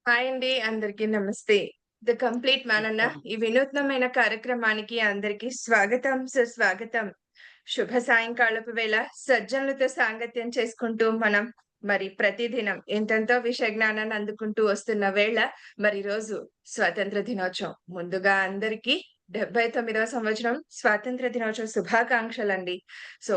Hi అండి. అందరికీ నమస్తే. 'ద కంప్లీట్ మ్యాన్' అన్న నమస్కారం. ఈ వినూత్నమైన కార్యక్రమానికి అందరికీ స్వాగతం, సుస్వాగతం. శుభ సాయంకాలపు వేళ సజ్జనులతో సాంగత్యం చేసుకుంటూ మనం ప్రతిదినం ఎంతెంతో విషయ జ్ఞానాన్ని అందుకుంటూ వస్తున్న వేళ ఈరోజు స్వాతంత్ర దినోత్సవం. ముందుగా అందరికీ 79వ సంవత్సరం స్వాతంత్ర దినోత్సవ శుభాకాంక్షలండి. సో,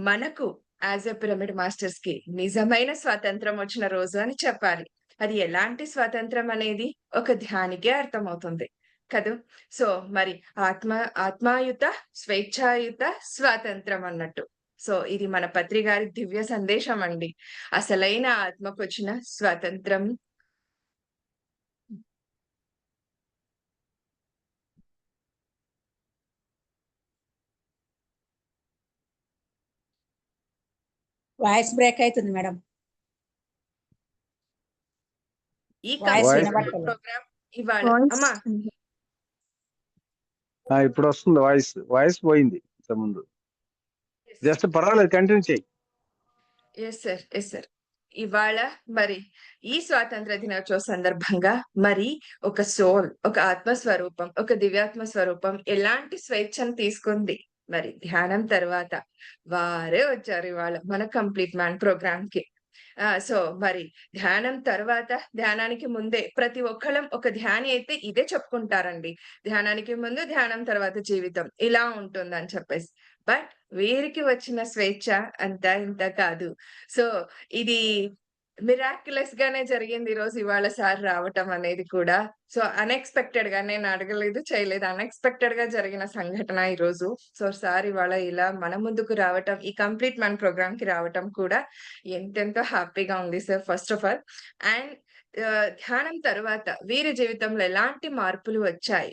మనకు యాస్ ఎ పిరమిడ్ మాస్టర్స్‌కి నిజమైన స్వాతంత్రం వచ్చిన రోజు అని చెప్పాలి. అది ఎలాంటి స్వాతంత్రం అనేది ఒక ధ్యానికే అర్థమవుతుంది కదూ! సో, మరి ఆత్మ ఆత్మాయుత, స్వేచ్ఛాయుత స్వాతంత్రం అన్నట్టు. సో, ఇది మన పత్రి గారి దివ్య సందేశం అండి. అసలైన ఆత్మకొచ్చిన స్వాతంత్రం. వాయిస్ బ్రేక్ అయితుంది మేడం. ఈ వాయిస్ వాయిస్ వినబడతలేదు. ప్రోగ్రామ్ ఇవాళ వాయిస్ అమ్మా ఇప్పుడు వస్తుంది వాయిస్ పోయింది ఇంతకుముందు. జస్ట్ పర్వాలేదు, కంటిన్యూ చేయి. Yes sir. Yes sir. ఇవాళ మరి ఈ స్వాతంత్ర దినోత్సవ సందర్భంగా ఒక సోల్, ఒక ఆత్మ స్వరూపం, ఒక దివ్యాత్మ స్వరూపం ఎలాంటి స్వేచ్ఛను తీసుకుంది. ధ్యానం తర్వాత వారే వచ్చారు ఇవాళ మన కంప్లీట్ మ్యాన్ ప్రోగ్రామ్‌కి. సో, ధ్యానం తర్వాత, ధ్యానానికి ముందే ప్రతి ఒక్కళ్ళం ఒక ధ్యాని అయితే ఇదే చెప్పుకుంటారండి. ధ్యానానికి ముందు, ధ్యానం తర్వాత జీవితం ఇలా ఉంటుందని చెప్పేసి. బట్ వీరికి వచ్చిన స్వేచ్ఛ అంతా ఇంతా కాదు. సో, ఇది మిరాక్యులస్ గానే జరిగింది ఈరోజు ఇవాళ సార్ రావటం అనేది కూడా. సో, అన్‌ఎక్స్‌పెక్టెడ్‌గా నేను అడగలేదు, చేయలేదు. అన్‌ఎక్స్‌పెక్టెడ్‌గా జరిగిన సంఘటన ఈరోజు. సో, సార్ ఇవాళ ఇలా మన ముందుకు రావటం, ఈ కంప్లీట్ మ్యాన్ ప్రోగ్రామ్‌కి రావటం కూడా ఎంతెంతో హ్యాపీగా ఉంది sir first of all. And ధ్యానం తరువాత వీరి జీవితంలో ఎలాంటి మార్పులు వచ్చాయి?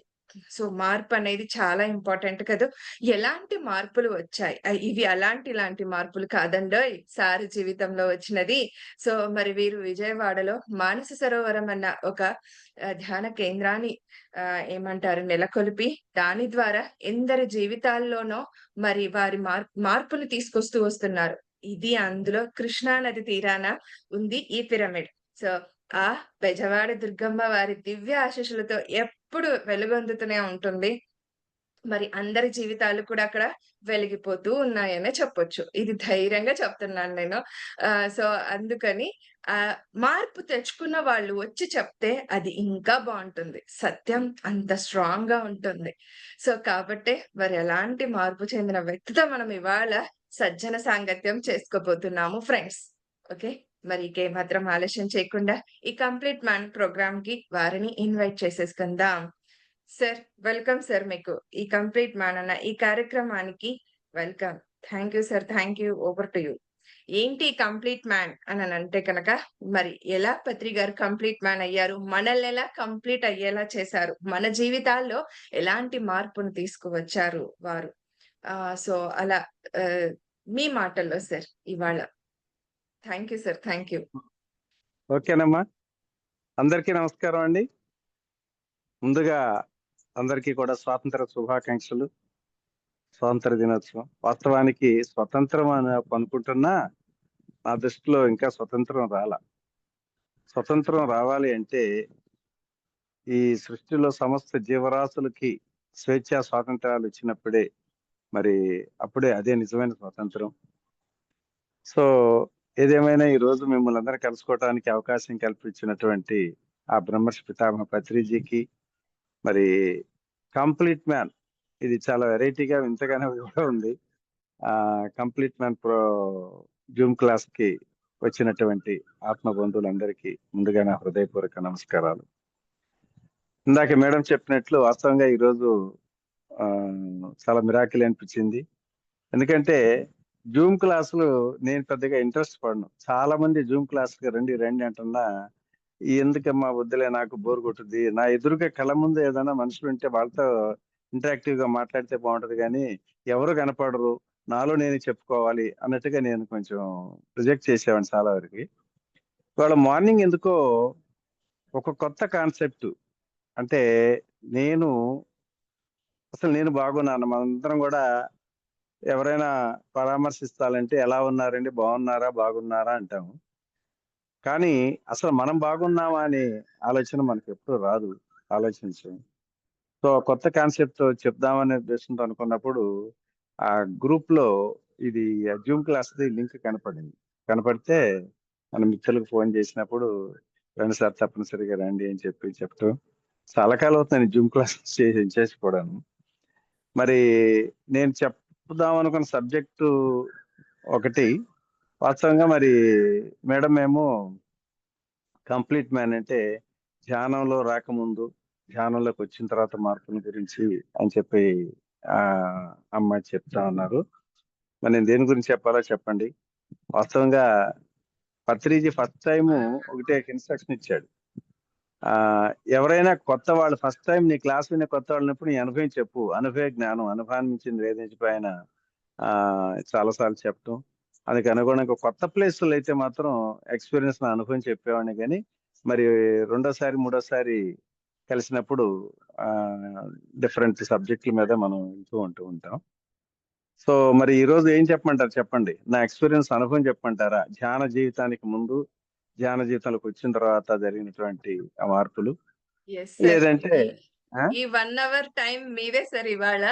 సో, మార్పనేది చాలా ఇంపార్టెంట్ కదూ! ఎలాంటి మార్పులు వచ్చాయి? ఇవి ఇలాంటి మార్పులు కాదండోయ్! సార్ జీవితంలో వచ్చినది. సో, వీరు విజయవాడలో మానస సరోవరం అన్న ఒక ధ్యాన కేంద్రాన్ని ఏమంటారు నెలకొల్పి, దాని ద్వారా ఎందరి జీవితాల్లోనో వారి మార్పులు తీసుకొస్తూ వస్తున్నారు. ఇది అందులో కృష్ణా నది తీరాన ఉంది ఈ పిరమిడ్. సో, ఆ బెజవాడ దుర్గమ్మ వారి దివ్య ఆశీస్సులతో ఎప్పుడు వెలుగొందుతూనే ఉంటుంది. అందరి జీవితాలు కూడా అక్కడ వెలిగిపోతూ ఉన్నాయనే చెప్పొచ్చు. ఇది ధైర్యంగా చెప్తున్నాను నేను. సో, అందుకని మార్పు తెచ్చుకున్న వాళ్ళు వచ్చి చెప్తే అది ఇంకా బావుంటుంది. సత్యం అంత స్ట్రాంగ్‌గా ఉంటుంది. సో, కాబట్టే ఎలాంటి మార్పు చెందిన వ్యక్తితో మనం ఇవాళ సజ్జన సాంగత్యం చేసుకోబోతున్నాము ఫ్రెండ్స్. ఓకే. ఇంకేమాత్రం ఆలస్యం చేయకుండా ఈ కంప్లీట్ మ్యాన్ ప్రోగ్రామ్‌కి వారిని ఇన్వైట్ చేసేసుకుందాం. సార్, వెల్కమ్ సార్ మీకు. ఈ కంప్లీట్ మ్యాన్ అన్న ఈ కార్యక్రమానికి welcome. Thank you sir. Thank you. Over to you. ఏంటి కంప్లీట్ మ్యాన్ అననంటే కనుక ఎలా పత్రి గారు కంప్లీట్ మ్యాన్ అయ్యారు? మనల్నెలా కంప్లీట్ అయ్యేలా చేశారు? మన జీవితాల్లో ఎలాంటి మార్పును తీసుకువచ్చారు వారు? సో, అలా ఆహ్, మీ మాటల్లో సార్ ఇవాళ. Thank you sir. Thank you. ఓకేనమ్మా. అందరికీ నమస్కారం అండి. ముందుగా అందరికీ కూడా స్వాతంత్ర శుభాకాంక్షలు. స్వాతంత్ర దినోత్సవం. వాస్తవానికి స్వతంత్రం అని అనుకుంటున్నా, నా దృష్టిలో ఇంకా స్వతంత్రం రాలా. స్వతంత్రం రావాలి అంటే ఈ సృష్టిలో సమస్త జీవరాశులకి స్వేచ్ఛా స్వాతంత్రాలు ఇచ్చినప్పుడే అప్పుడే అదే నిజమైన స్వాతంత్రం. సో, ఏదేమైనా ఈ రోజు మిమ్మల్ని అందరూ కలుసుకోవటానికి అవకాశం కల్పించినటువంటి ఆ బ్రహ్మర్షి పితామహ పత్రిజీకి, మరి కంప్లీట్ మ్యాన్ ఇది చాలా వెరైటీగా వింతగానే కూడా ఉంది. కంప్లీట్ మ్యాన్ జూమ్ క్లాస్ కి వచ్చినటువంటి ఆత్మ బంధువులందరికీ ముందుగా నా హృదయపూర్వక నమస్కారాలు. ఇందాక మేడం చెప్పినట్లు వాస్తవంగా ఈరోజు చాలా మిరాకిల్ అనిపించింది. ఎందుకంటే జూమ్ క్లాసులు నేను పెద్దగా ఇంట్రెస్ట్ పడను. చాలా మంది జూమ్ క్లాస్‌కి రండి రండి అంటున్నా, ఎందుకమ్మా వద్దులే, నాకు బోర్ కొట్టుద్ది. నా ఎదురుగా కళ్ళ ముందు ఏదైనా మనుషులు ఉంటే వాళ్ళతో ఇంటరాక్టివ్ గా మాట్లాడితే బాగుంటది కానీ ఎవరు కనపడరు, నాలో నేను చెప్పుకోవాలి అన్నట్టుగా నేను కొంచెం రిజెక్ట్ చేసేవాడిని చాలా వరకు. ఇవాళ మార్నింగ్ ఎందుకో ఒక కొత్త కాన్సెప్ట్, అంటే నేను అసలు నేను బాగున్నాను, మనందరం కూడా ఎవరైనా పరామర్శిస్తాలంటే ఎలా ఉన్నారండి, బాగున్నారా, బాగున్నారా అంటాము. కానీ అసలు మనం బాగున్నామా అనే ఆలోచన మనకి ఎప్పుడు రాదు, ఆలోచించం. సో కొత్త కాన్సెప్ట్ చెప్దామనే ఉద్దేశంతో అనుకున్నప్పుడు ఆ గ్రూప్ లో ఇది జూమ్ క్లాస్ లింక్ కనపడింది. కనపడితే మన మిత్రులకు ఫోన్ చేసినప్పుడు రండి సార్ తప్పనిసరిగా రండి అని చెప్పడం చాలా కాలం అవుతుంది జూమ్ క్లాస్ చేసుకోవడం. మరి నేను చెప్దాం అనుకున్న సబ్జెక్టు ఒకటి, వాస్తవంగా మరి మేడం మేము కంప్లీట్ మ్యాన్ అంటే ధ్యానంలో రాకముందు, ధ్యానంలోకి వచ్చిన తర్వాత మార్పుల గురించి అని చెప్పి ఆ అమ్మాయి చెప్తా ఉన్నారు. మరి నేను దేని గురించి చెప్పాలో చెప్పండి. వాస్తవంగా పత్రిజీ ఫస్ట్ టైం ఒకటే ఇన్స్ట్రక్షన్ ఇచ్చాడు. ఆ ఎవరైనా కొత్త వాళ్ళు ఫస్ట్ టైం నీ క్లాస్ వినే కొత్త వాళ్ళనప్పుడు నీ అనుభవం చెప్పు, అనుభవ జ్ఞానం, అనుభవాన్ని మించింది వేధించిపోయిన చాలాసార్లు చెప్పటం. అందుకు అనుగుణంగా కొత్త ప్లేసులు అయితే మాత్రం ఎక్స్పీరియన్స్ నా అనుభవం చెప్పేవాడిని, కానీ మరి రెండోసారి మూడోసారి కలిసినప్పుడు డిఫరెంట్ సబ్జెక్టుల మీద మనం ఉంటూ ఉంటాం. సో మరి ఈ రోజు ఏం చెప్పమంటారు చెప్పండి. నా ఎక్స్పీరియన్స్ అనుభవం చెప్పమంటారా, ధ్యాన జీవితానికి ముందు ధ్యాన జీవితంలోకి వచ్చిన తర్వాత జరిగినటువంటి ఆ మార్పులు, ఎస్ సార్. లేదంటే ఈ 1 అవర్ టైం మీదే సార్ ఇవాళ.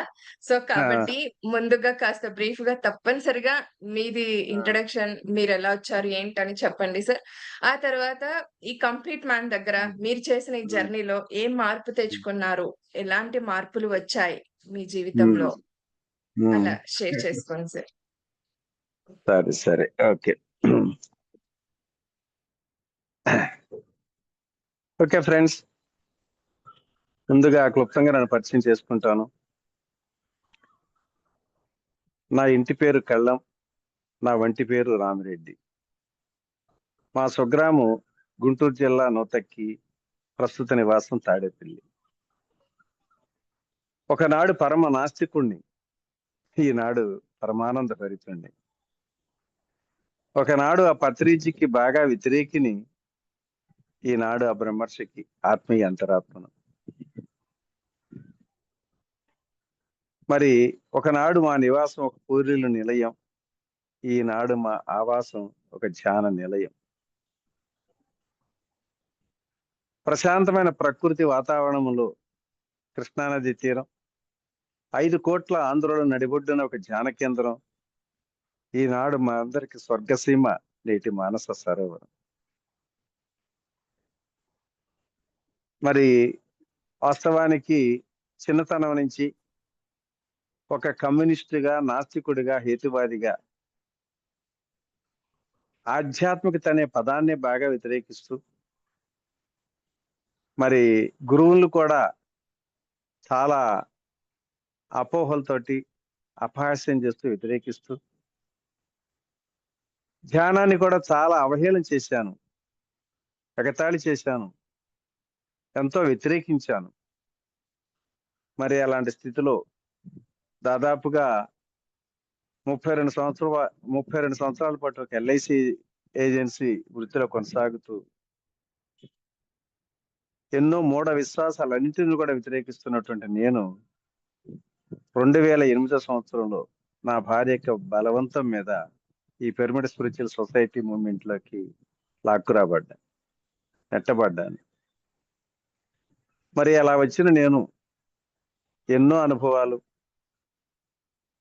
సో ఆ, కాబట్టి ముందుగా కాస్త బ్రీఫ్ గా తప్పనిసరిగా మీది ఇంట్రడక్షన్, మీరు ఎలా వచ్చారు ఏంటని చెప్పండి సార్. ఆ తర్వాత ఈ కంప్లీట్ మ్యాన్ దగ్గర మీరు చేసిన ఈ జర్నీలో ఏం మార్పు తెచ్చుకున్నారు, ఎలాంటి మార్పులు వచ్చాయి మీ జీవితంలో, అలా షేర్ చేసుకోండి సార్. సరే సరే ఓకే. ఓకే ఫ్రెండ్స్, ముందుగా క్లుప్తంగా నన్ను పరిచయం చేసుకుంటాను. నా ఇంటి పేరు కళ్ళం, నా వంటి పేరు రామిరెడ్డి. మా స్వగ్రామం గుంటూరు జిల్లా నూతక్కి, ప్రస్తుత నివాసం తాడేపల్లి. ఒకనాడు పరమ నాస్తికుణ్ణి, ఈనాడు పరమానంద భరితుణ్ణి. ఒకనాడు ఆ పత్రిజీకి బాగా వ్యతిరేకిని, ఈనాడు ఆ బ్రహ్మర్షికి ఆత్మీయ అంతరాత్మను. మరి ఒకనాడు మా నివాసం ఒక పూర్వీకుల నిలయం, ఈనాడు మా ఆవాసం ఒక ధ్యాన నిలయం. ప్రశాంతమైన ప్రకృతి వాతావరణంలో కృష్ణానది తీరం, 5 కోట్ల ఆంధ్రుల నడిబొడ్డున ఒక ధ్యాన కేంద్రం, ఈనాడు మా అందరికి స్వర్గసీమ, నేటి మానస సరోవరం. మరి వాస్తవానికి చిన్నతనం నుంచి ఒక కమ్యూనిస్టుగా, నాస్తికుడిగా, హేతువాదిగా ఆధ్యాత్మికత అనే పదాన్ని బాగా వ్యతిరేకిస్తూ, మరి గురువులు కూడా చాలా అపోహలతోటి అపహాస్యం చేస్తూ వ్యతిరేకిస్తూ, ధ్యానాన్ని కూడా చాలా అవహేళన చేశాను, ఎగతాళి చేశాను, ఎంతో వ్యతిరేకించాను. మరి అలాంటి స్థితిలో దాదాపుగా 32 సంవత్సరాల పాటు ఒక ఎల్ఐసి ఏజెన్సీ వృత్తిలో కొనసాగుతూ ఎన్నో మూఢ విశ్వాసాలన్నింటినీ కూడా వ్యతిరేకిస్తున్నటువంటి నేను 2008 సంవత్సరంలో నా భార్య యొక్క బలవంతం మీద ఈ పిరమిడ్ స్పిరిచువల్ సొసైటీ మూవ్మెంట్ లోకి లాక్కురాబడ్డా, నెట్టబడ్డాను. మరి అలా వచ్చిన నేను ఎన్నో అనుభవాలు,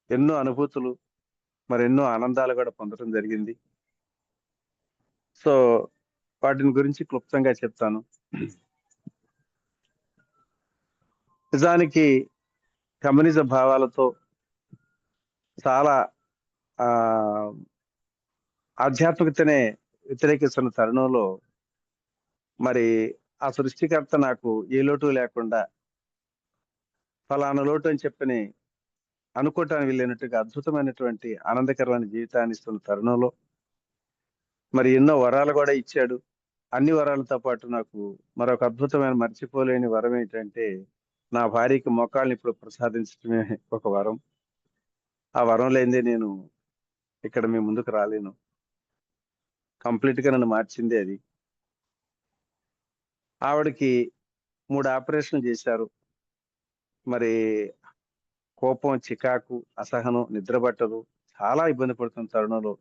ఎన్నో అనుభూతులు, మరి ఎన్నో ఆనందాలు కూడా పొందడం జరిగింది. సో వాటిని గురించి క్లుప్తంగా చెప్తాను. నిజానికి కమ్యూనిజ భావాలతో చాలా ఆధ్యాత్మికతనే వ్యతిరేకిస్తున్న తరుణంలో మరి ఆ సృష్టికర్త నాకు ఏ లోటు లేకుండా ఫలానా లోటు అని చెప్పని అనుకోవటానికి వెళ్ళినట్టుగా అద్భుతమైనటువంటి ఆనందకరమైన జీవితాన్ని ఇస్తున్న తరుణంలో మరి ఎన్నో వరాలు కూడా ఇచ్చాడు. అన్ని వరాలతో పాటు నాకు మరొక అద్భుతమైన మర్చిపోలేని వరం ఏంటంటే, నా భార్యకి మోకాళ్ళని ఇప్పుడు ప్రసాదించడమే ఒక వరం. ఆ వరం లేనిదే నేను ఇక్కడ మీ ముందుకు రాలేను. కంప్లీట్ గా నన్ను మార్చింది అది. ఆవిడకి 3 ఆపరేషన్లు చేశారు. మరి కోపం, చికాకు, అసహనం, నిద్ర పట్టదు, చాలా ఇబ్బంది పడుతున్న తరుణంలో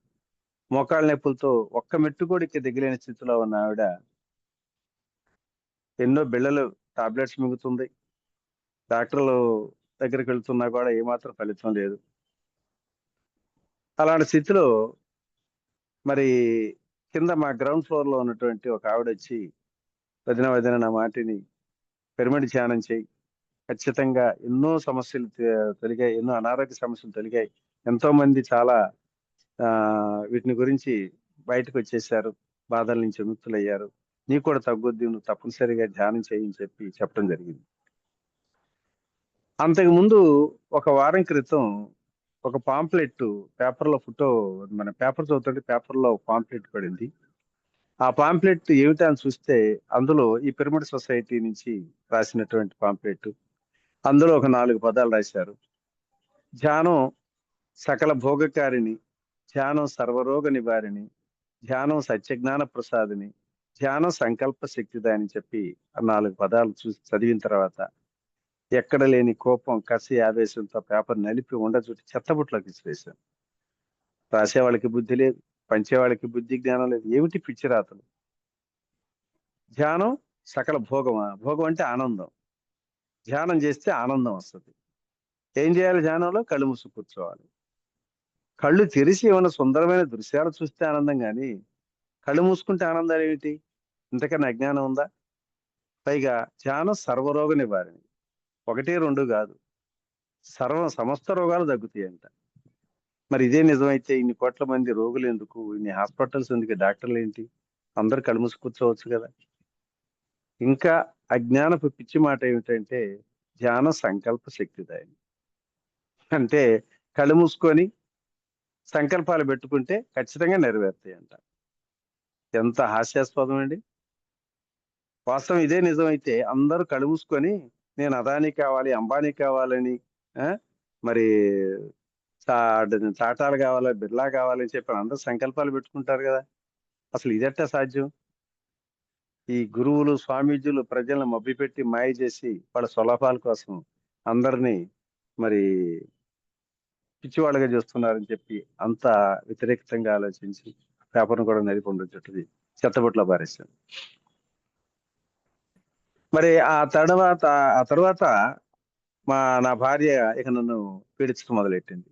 మోకాళ్ళ నొప్పులతో ఒక్క మెట్టు కూడా దిగలేని స్థితిలో ఉన్న ఆవిడ ఎన్నో బిళ్ళలు టాబ్లెట్స్ మింగుతుంది. డాక్టర్లు దగ్గరికి వెళ్తున్నా కూడా ఏమాత్రం ఫలితం లేదు. అలాంటి స్థితిలో మరి కింద మా గ్రౌండ్ ఫ్లోర్ లో ఉన్నటువంటి ఒక ఆవిడ వచ్చి, వదిన వదిన నా మాటిని, పిరమిడ్ ధ్యానం చేయి, ఖచ్చితంగా ఎన్నో సమస్యలు తొలిగాయి, ఎన్నో అనారోగ్య సమస్యలు తొలిగాయి, ఎంతో మంది చాలా వీటిని గురించి బయటకు వచ్చేసారు, బాధల నుంచి విముక్తులయ్యారు, నీకు కూడా తగ్గుద్ది, నువ్వు తప్పనిసరిగా ధ్యానం చేయని చెప్పి చెప్పడం జరిగింది. అంతకు ముందు ఒక వారం క్రితం ఒక పాంప్లెట్ పేపర్లో మన పేపర్ చదువుతుంటే పేపర్లో పాంప్లెట్ పడింది. ఆ పాంప్లెట్ ఏమిటా అని చూస్తే అందులో ఈ పిరమిడ్ సొసైటీ నుంచి రాసినటువంటి పాంప్లెట్. అందులో ఒక 4 పదాలు రాశారు. ధ్యానం సకల భోగకారిణి, ధ్యానం సర్వరోగ నివారిణి, ధ్యానం సత్యజ్ఞాన ప్రసాదిని, ధ్యానం సంకల్ప శక్తిదాని చెప్పి ఆ 4 పదాలు చూసి చదివిన తర్వాత ఎక్కడ లేని కోపం, కసి, ఆవేశంతో పేపర్ నలిపి ఉండచుట్టి చెత్తబుట్లోకి విసిరేశాను. రాసేవాళ్ళకి బుద్ధి లేదు, పంచేవాళ్ళకి బుద్ధి జ్ఞానం లేదు, ఏమిటి పిచ్చి రాతలు. ధ్యానం సకల భోగమా? భోగం అంటే ఆనందం. ధ్యానం చేస్తే ఆనందం వస్తుంది. ఏం చేయాలి ధ్యానంలో? కళ్ళు మూసి కూర్చోవాలి. కళ్ళు తెరిచి ఏమైనా సుందరమైన దృశ్యాలు చూస్తే ఆనందం, కానీ కళ్ళు మూసుకుంటే ఆనందాలు ఏమిటి? ఇంతకన్నా అజ్ఞానం ఉందా? పైగా ధ్యానం సర్వరోగ నివారణ, 1, 2 కాదు, సమస్త రోగాలు తగ్గుతాయంట. మరి ఇదే నిజమైతే ఇన్ని కోట్ల మంది రోగులు ఎందుకు, ఇన్ని హాస్పిటల్స్ ఎందుకు, డాక్టర్లు ఏంటి, అందరు కళ్ళు మూసి కూర్చోవచ్చు కదా. ఇంకా అజ్ఞానపు పిచ్చి మాట ఏమిటంటే ధ్యాన సంకల్ప శక్తిదాయని, అంటే కళ్ళు మూసుకొని సంకల్పాలు పెట్టుకుంటే ఖచ్చితంగా నెరవేరుతాయంట. ఎంత హాస్యాస్పదం అండి. వాస్తవం ఇదే నిజమైతే అందరూ కళ్ళు మూసుకొని నేను అదానీ కావాలి, అంబానీ కావాలని, మరి టాటాలు కావాలి, బిర్లా కావాలని చెప్పి అందరూ సంకల్పాలు పెట్టుకుంటారు కదా. అసలు ఇదెట్టా సాధ్యం? ఈ గురువులు, స్వామీజీలు ప్రజలను మభ్యపెట్టి మాయ చేసి వాళ్ళ స్వలాభాల కోసం అందరినీ మరి పిచ్చివాళ్ళగా చేస్తున్నారని చెప్పి అంత వ్యతిరేకంగా ఆలోచించి పేపర్ను కూడా నడిపొండు చుట్టది చెత్తబుట్లో పారేశాను. మరి ఆ తర్వాత నా భార్య ఇక నన్ను పీడించడం మొదలెట్టింది.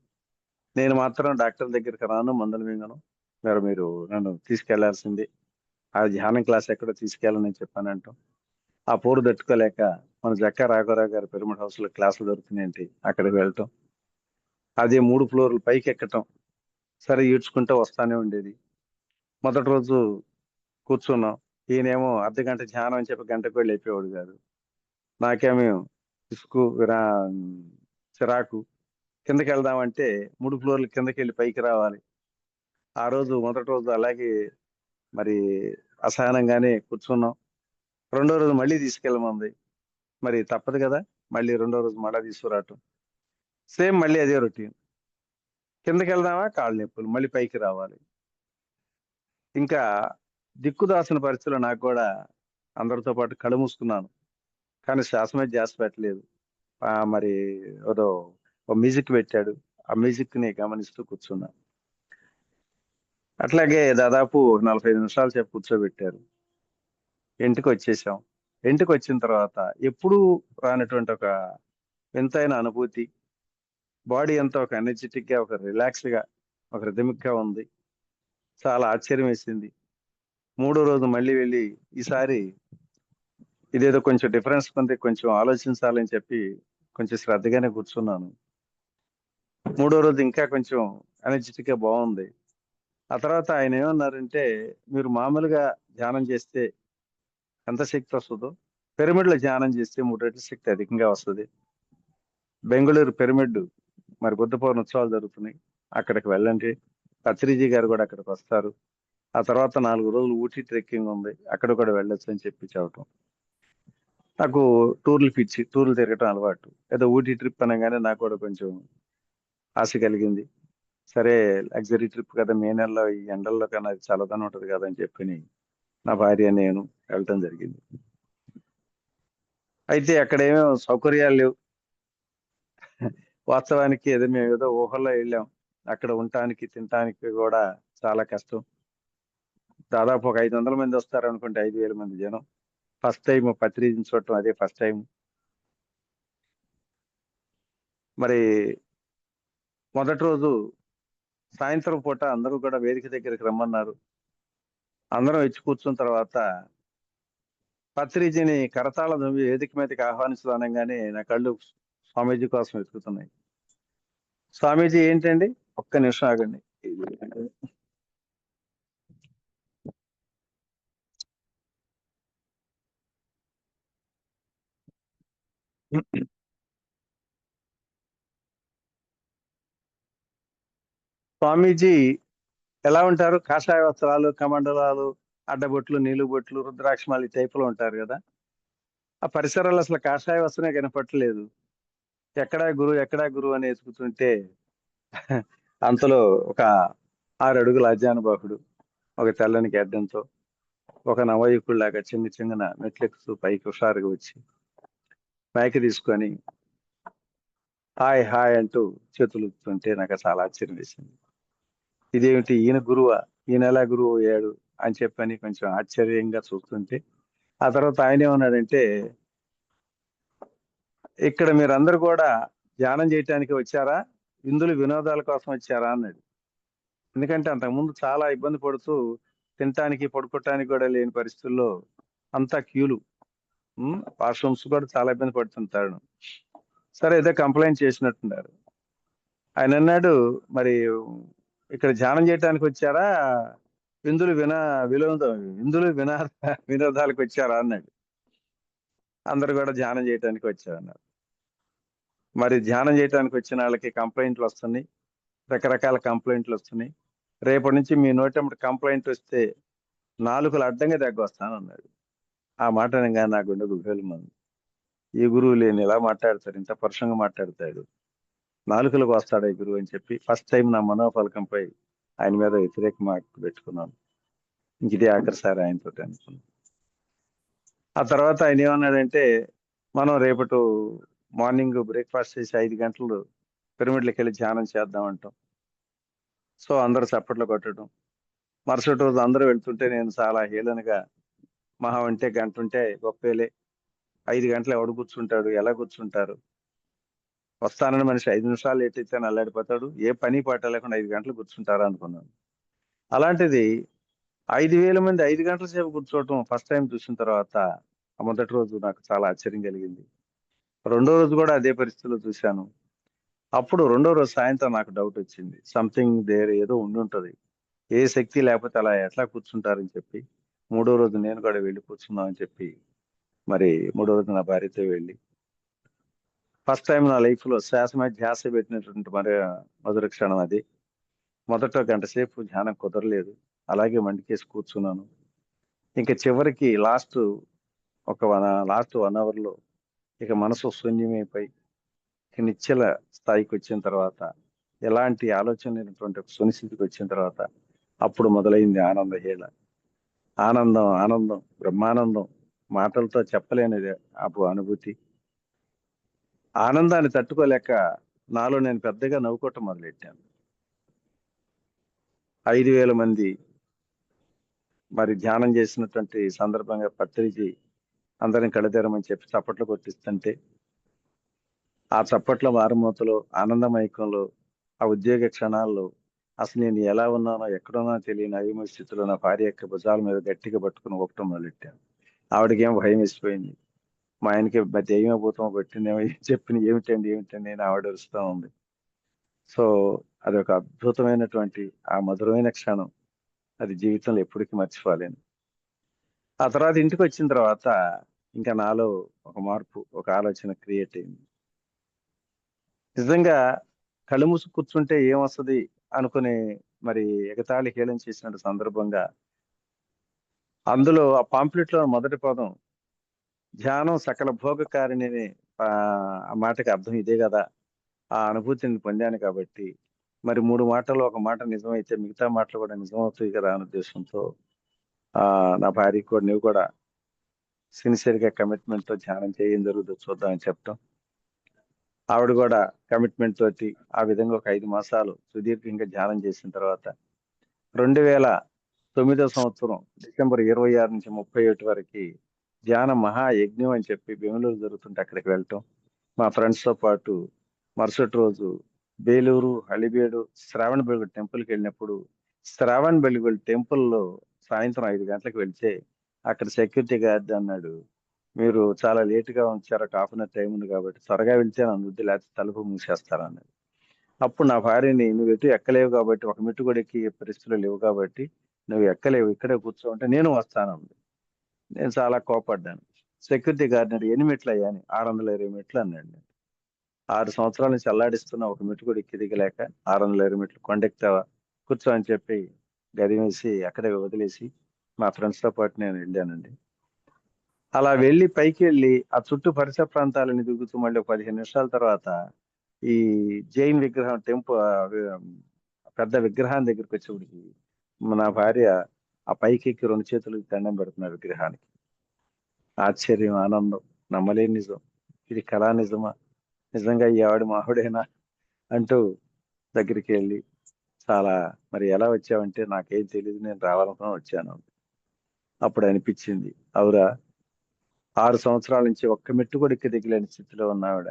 నేను మాత్రం డాక్టర్ దగ్గరికి రాను, మందులు మింగను, మీరు నన్ను తీసుకెళ్లాల్సింది, ఆ ధ్యానం క్లాస్ ఎక్కడో తీసుకెళ్ళనని చెప్పానంటాం. ఆ పోరు తట్టుకోలేక మన జక్కా రాఘవరావు గారి పిరమిడ్ హౌస్ లో క్లాసులు దొరుకుతున్నాయంటే అక్కడికి వెళ్ళటం, అదే 3 ఫ్లోర్లు పైకి ఎక్కటం, సరే ఈడ్చుకుంటూ వస్తానే ఉండేది. మొదటి రోజు కూర్చున్నాం, ఈయనేమో అర్ధగంట ధ్యానం అని చెప్పి గంటకు వెళ్ళి అయిపోయేవాడు కాదు. నాకేమో చిరాకు. కిందకి వెళ్దామంటే 3 ఫ్లోర్లు కిందకి వెళ్ళి పైకి రావాలి. ఆ రోజు మొదటి రోజు అలాగే మరి అసహనంగానే కూర్చున్నాం. రెండో రోజు మళ్ళీ తీసుకెళ్ళమంది. మరి తప్పదు కదా, మళ్ళీ రెండో రోజు మళ్ళీ తీసుకురావటం, సేమ్ మళ్ళీ అదే రొటీన్. కిందకి వెళ్దామా, కాళ్ళు నొప్పులు, మళ్ళీ పైకి రావాలి. ఇంకా దిక్కుదాసిన పరిస్థితుల్లో నాకు కూడా అందరితో పాటు కళ్ళు మూసుకున్నాను, కానీ శ్వాస మీద ధ్యాస పెట్టలేదు. మరి ఏదో ఒక మ్యూజిక్ పెట్టాడు, ఆ మ్యూజిక్ ని గమనిస్తూ కూర్చున్నా. అట్లాగే దాదాపు 45 నిమిషాలు సేపు కూర్చోబెట్టారు. ఇంటికి వచ్చేసాం. ఇంటికి వచ్చిన తర్వాత ఎప్పుడూ రానటువంటి ఒక వింతైన అనుభూతి, బాడీ అంతా ఒక ఎనర్జెటిక్ గా, ఒక రిలాక్స్ గా, ఒక రిథమిక్ గా ఉంది. చాలా ఆశ్చర్యం వేసింది. 3వ రోజు మళ్ళీ వెళ్ళి ఈసారి ఇదేదో కొంచెం డిఫరెన్స్ ఉంది, కొంచెం ఆలోచించాలని చెప్పి కొంచెం శ్రద్ధగానే కూర్చున్నాను. 3వ రోజు ఇంకా కొంచెం ఎనర్జెటిక్ గా బాగుంది. ఆ తర్వాత ఆయన ఏమన్నారంటే, మీరు మామూలుగా ధ్యానం చేస్తే ఎంత శక్తి వస్తుందో పిరమిడ్ లో ధ్యానం చేస్తే 3 రెట్ల శక్తి అధికంగా వస్తుంది. బెంగళూరు పిరమిడ్ మరి బుద్ధ పౌర్ణ ఉత్సవాలు జరుగుతున్నాయి, అక్కడికి వెళ్ళండి, పత్రిజీ గారు కూడా అక్కడికి వస్తారు. ఆ తర్వాత 4 రోజులు ఊటీ ట్రెక్కింగ్ ఉంది, అక్కడ కూడా వెళ్ళొచ్చు అని చెప్పి చెప్పటం. నాకు టూర్లు తిరగటం అలవాటు. ఏదో ఊటీ ట్రిప్ అనగానే నాకు కూడా కొంచెం ఆశ కలిగింది. సరే లగ్జరీ ట్రిప్ కదా, మే నెలలో ఈ ఎండల్లో కన్నా అది చల్లదనం ఉంటది కదా అని చెప్పి నా భార్య నేను వెళ్ళటం జరిగింది. అయితే అక్కడ ఏమో సౌకర్యాలు లేవు. వాస్తవానికి మేము ఏదో ఊహల్లో వెళ్ళాం. అక్కడ ఉండటానికి, తినటానికి కూడా చాలా కష్టం. దాదాపు ఒక 500 మంది వస్తారు అనుకుంటే 5,000 మంది జనం. ఫస్ట్ టైం పత్రికను చూడటం అదే ఫస్ట్ టైం. మరి మొదటి రోజు సాయంత్రం పూట అందరూ కూడా వేదిక దగ్గరికి రమ్మన్నారు. అందరం వచ్చి కూర్చున్న తర్వాత పత్రిజీని కరతాళ ధ్వని వేదిక మీదకి ఆహ్వానించడం అనగానే నా కళ్ళు స్వామీజీ కోసం వెతుకుతున్నాయి. స్వామీజీ ఏంటండి, ఒక్క నిమిషం ఆగండి. స్వామీజీ ఎలా ఉంటారు? కాషాయ వస్త్రాలు, కమండలాలు, అడ్డబొట్లు, నీలు బొట్లు, రుద్రాక్షమాలు ఈ టైపులో ఉంటారు కదా. ఆ పరిసరాలు అసలు కాషాయ వస్త్రమే కనపట్టలేదు. ఎక్కడా గురువు అని వెతుకుతుంటే అంతలో ఒక 6 అడుగుల అజానుబాహుడు ఒక తెల్లని గడ్డంతో ఒక నవయుకుల్లాగా చిన్న మెట్లెక్కుతూ పైకి హుషారుగా వచ్చి మైక్ తీసుకొని హాయ్ హాయ్ అంటూ చేతులు ఊపుతుంటే నాకు చాలా ఆశ్చర్యం వేసింది. ఇదేమిటి, ఈయన గురువా, ఈయన ఎలా గురువు అయ్యాడు అని చెప్పని కొంచెం ఆశ్చర్యంగా చూస్తుంటే, ఆ తర్వాత ఆయన ఏమన్నాడంటే, ఇక్కడ మీరందరూ కూడా ధ్యానం చేయటానికి వచ్చారా, విందులు వినోదాల కోసం వచ్చారా అన్నాడు. ఎందుకంటే అంతకుముందు చాలా ఇబ్బంది పడుతూ తినటానికి పడుకోవటానికి కూడా లేని పరిస్థితుల్లో అంతా క్యూలు, వాష్రూమ్స్ కూడా చాలా ఇబ్బంది పడుతుంటారు. సరే ఏదో కంప్లైంట్ చేసినట్టున్నారు. ఆయన అన్నాడు, మరి ఇక్కడ ధ్యానం చేయడానికి వచ్చారా, విందులు వినోదాలకు వచ్చారా అన్నాడు. అందరు కూడా ధ్యానం చేయడానికి వచ్చారన్నారు. మరి ధ్యానం చేయడానికి వచ్చిన వాళ్ళకి కంప్లైంట్లు వస్తున్నాయి, రకరకాల కంప్లైంట్లు వస్తున్నాయి. రేపటి నుంచి మీ నోటెంబడి కంప్లైంట్ వస్తే నాలుకలు అడ్డంగా దగ్గొస్తాను అన్నాడు. ఆ మాట అనగా నా గుండె గుబేలమంది. ఈ గురువు లేని ఇలా మాట్లాడతాడు, ఇంత పరుషంగా మాట్లాడతాడు, నాలుకలకు వస్తాడు ఈ గురువు అని చెప్పి ఫస్ట్ టైం నా మనోఫలకంపై ఆయన మీద వ్యతిరేక మాట పెట్టుకున్నాను. ఇంక ఇదే ఆఖరిసారి ఆయనతో అనుకున్నాను. ఆ తర్వాత ఆయన ఏమన్నాడంటే, మనం రేపటి మార్నింగ్ బ్రేక్ఫాస్ట్ చేసి 5 గంటలు పిరమిడ్లకి వెళ్ళి ధ్యానం చేద్దాం అంటాం. సో అందరూ చప్పట్లు కొట్టడం. మరుసటి రోజు అందరూ వెళ్తుంటే నేను చాలా హేళనగా, మహా అంటే గంట ఉంటే గొప్పేలే, 5 గంటలు ఎవడు కూర్చుంటాడు, ఎలా కూర్చుంటారు, వస్తానని మనిషి 5 నిమిషాలు లేట్ అయితే అల్లాడిపోతాడు, ఏ పని పాట లేకుండా 5 గంటలు కూర్చుంటారా అనుకున్నాను. అలాంటిది 5,000 మంది 5 గంటల సేపు కూర్చోవటం ఫస్ట్ టైం చూసిన తర్వాత మొదటి రోజు నాకు చాలా ఆశ్చర్యం కలిగింది. రెండో రోజు కూడా అదే పరిస్థితిలో చూశాను. అప్పుడు రెండో రోజు సాయంత్రం నాకు డౌట్ వచ్చింది, సంథింగ్ దేర్, ఏదో ఉండుంటది, ఏ శక్తి లేకపోతే అలా ఎట్లా కూర్చుంటారని చెప్పి మూడో రోజు నేను కూడా వెళ్ళి కూర్చుందాం అని చెప్పి మరి మూడో రోజు నా భార్యతో వెళ్ళి ఫస్ట్ టైం నా లైఫ్ లో శ్వాస మీద ధ్యాస పెట్టినటువంటి మరి మధుర క్షణం అది. మొదట గంట సేపు ధ్యానం కుదరలేదు, అలాగే మండికేసి కూర్చున్నాను. ఇంకా చివరికి లాస్ట్ 1 అవర్ లో ఇక మనసు శూన్యమైపోయి నిశ్చల స్థాయికి వచ్చిన తర్వాత, ఎలాంటి ఆలోచన లేనటువంటి ఒక సునిస్థితికి వచ్చిన తర్వాత అప్పుడు మొదలైంది ఆనంద హేళ. ఆనందం ఆనందం బ్రహ్మానందం, మాటలతో చెప్పలేనిది అనుభూతి. ఆనందాన్ని తట్టుకోలేక నాలో నేను పెద్దగా నవ్వుకోవటం మొదలెట్టాను. 5,000 మంది మరి ధ్యానం చేసినటువంటి సందర్భంగా పత్రిజీ అందరిని కళ్ళతెరమని చెప్పి చప్పట్లు కొట్టిస్తుంటే, ఆ చప్పట్ల మారుమూతలో, ఆనందమైకంలో, ఆ ఉద్యోగ క్షణాల్లో అసలు నేను ఎలా ఉన్నానో ఎక్కడున్నానో తెలియని అయోమయ స్థితిలో నా భార్య యొక్క భుజాల మీద గట్టిగా పట్టుకుని ఊపటం మొదలెట్టాను. ఆవిడకేం భయం వేసిపోయింది. మా ఆయనకి దెయ్యమభూతం పట్టిందేమో చెప్పిన ఏమిటండి నేను ఆవిడ అరుస్తూ ఉంది. సో అదొక అద్భుతమైనటువంటి ఆ మధురమైన క్షణం, అది జీవితంలో ఎప్పటికీ మర్చిపోలేను. ఆ తర్వాత ఇంటికి వచ్చిన తర్వాత ఇంకా నాలో ఒక మార్పు, ఒక ఆలోచన క్రియేట్ అయింది. నిజంగా కళ్ళు మూసి కూర్చుంటే ఏమొస్తుంది అనుకుని మరి ఎగతాళి హేళన చేసిన సందర్భంగా అందులో ఆ పాంప్లెట్ లో మొదటి పదం ధ్యానం సకల భోగకారిణి, ఆ మాటకి అర్థం ఇదే కదా, ఆ అనుభూతిని పొందాను కాబట్టి మరి 3 మాటల్లో ఒక మాట నిజమైతే మిగతా మాటలు కూడా నిజమవుతాయి కదా అనే ఉద్దేశంతో నా భార్యకి కూడా నువ్వు కూడా సిన్సియర్ గా కమిట్మెంట్ తో ధ్యానం చేయడం జరుగుతుంది చూద్దామని చెప్పటం, ఆవిడ కూడా కమిట్మెంట్ తోటి ఆ విధంగా ఒక 5 మాసాలు సుదీర్ఘంగా ధ్యానం చేసిన తర్వాత 2009 సంవత్సరం డిసెంబర్ 26 నుంచి 31 వరకు ధ్యాన మహాయజ్ఞం అని చెప్పి బెంగళూరు జరుగుతుంటే అక్కడికి వెళ్ళటం, మా ఫ్రెండ్స్ తో పాటు మరుసటి రోజు బేలూరు, హళిబేడు, శ్రావణ బెళగుడి టెంపుల్కి వెళ్ళినప్పుడు శ్రావణ బెళగుడి టెంపుల్లో సాయంత్రం 5 గంటలకు వెళ్తే అక్కడ సెక్యూరిటీ గార్డ్ అన్నాడు, మీరు చాలా లేటుగా ఉంచారు, ఒక హాఫ్ అన్ అవర్ టైం ఉంది కాబట్టి త్వరగా వెళ్తే అందుద్ది, లేకపోతే తలుపు మూసేస్తారన్నాడు. అప్పుడు నా భార్యని, నువ్వు ఎటు ఎక్కలేవు కాబట్టి, ఒక మెట్టు కూడా ఎక్కి పరిస్థితులు లేవు కాబట్టి నువ్వు ఎక్కలేవు, ఇక్కడే కూర్చోంటే నేను వస్తానంది. నేను చాలా కోపడ్డాను. సెక్యూరిటీ గార్డ్ నాడు, ఎన్ని మెట్లు అయ్యాని? 620 మెట్లు అన్నాడు. నేను 6 సంవత్సరాల నుంచి అల్లాడిస్తున్నా, ఒక మెట్టు కూడా ఎక్కి దిగలేక 620 మెట్లు కొండెక్తావా, కూర్చో అని చెప్పి గది వేసి అక్కడే వదిలేసి మా ఫ్రెండ్స్ తో పాటు నేను వెళ్ళానండి. అలా వెళ్ళి పైకి వెళ్ళి ఆ చుట్టూ పరిసర ప్రాంతాలని దిగుతూ మళ్ళీ 15 నిమిషాల తర్వాత ఈ జైన్ విగ్రహం పెద్ద విగ్రహం దగ్గరికి వచ్చేప్పటికి నా భార్య ఆ పైకి ఎక్కి 2 చేతులకు దండం పెడుతున్నారు విగ్రహానికి. ఆశ్చర్యం, ఆనందం, నమ్మలేని నిజం. ఇది కళా నిజమా, నిజంగా ఈ ఆవిడ మావిడేనా అంటూ దగ్గరికి వెళ్ళి, చాలా మరి ఎలా వచ్చావంటే నాకేం తెలియదు, నేను రావాలనుకుని వచ్చాను. అప్పుడు అనిపించింది, అవురా, 6 సంవత్సరాల నుంచి ఒక్క మెట్టు కూడా ఎక్కి దిగలేని స్థితిలో ఉన్న ఆవిడ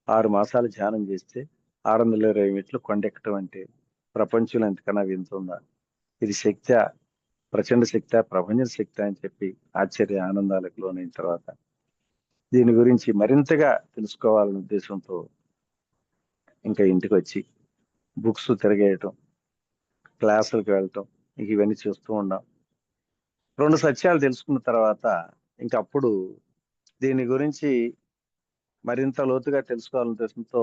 6 మాసాలు ధ్యానం చేస్తే 620 మెట్లు కొండెక్కటం అంటే ప్రపంచంలో ఎంతకన్నా వింతుందా? ఇది శక్తి, ప్రచండ శక్తి, ప్రపంచ శక్తి అని చెప్పి ఆశ్చర్య ఆనందాలకు లోనైన తర్వాత దీని గురించి మరింతగా తెలుసుకోవాలనే ఉద్దేశంతో ఇంకా ఇంటికి వచ్చి బుక్స్ తిరగేయటం, క్లాసులకు వెళ్ళటం, ఇంక ఇవన్నీ చూస్తూ ఉన్నాం. 2 సత్యాలు తెలుసుకున్న తర్వాత ఇంకా అప్పుడు దీని గురించి మరింత లోతుగా తెలుసుకోవాలనే ఉద్దేశంతో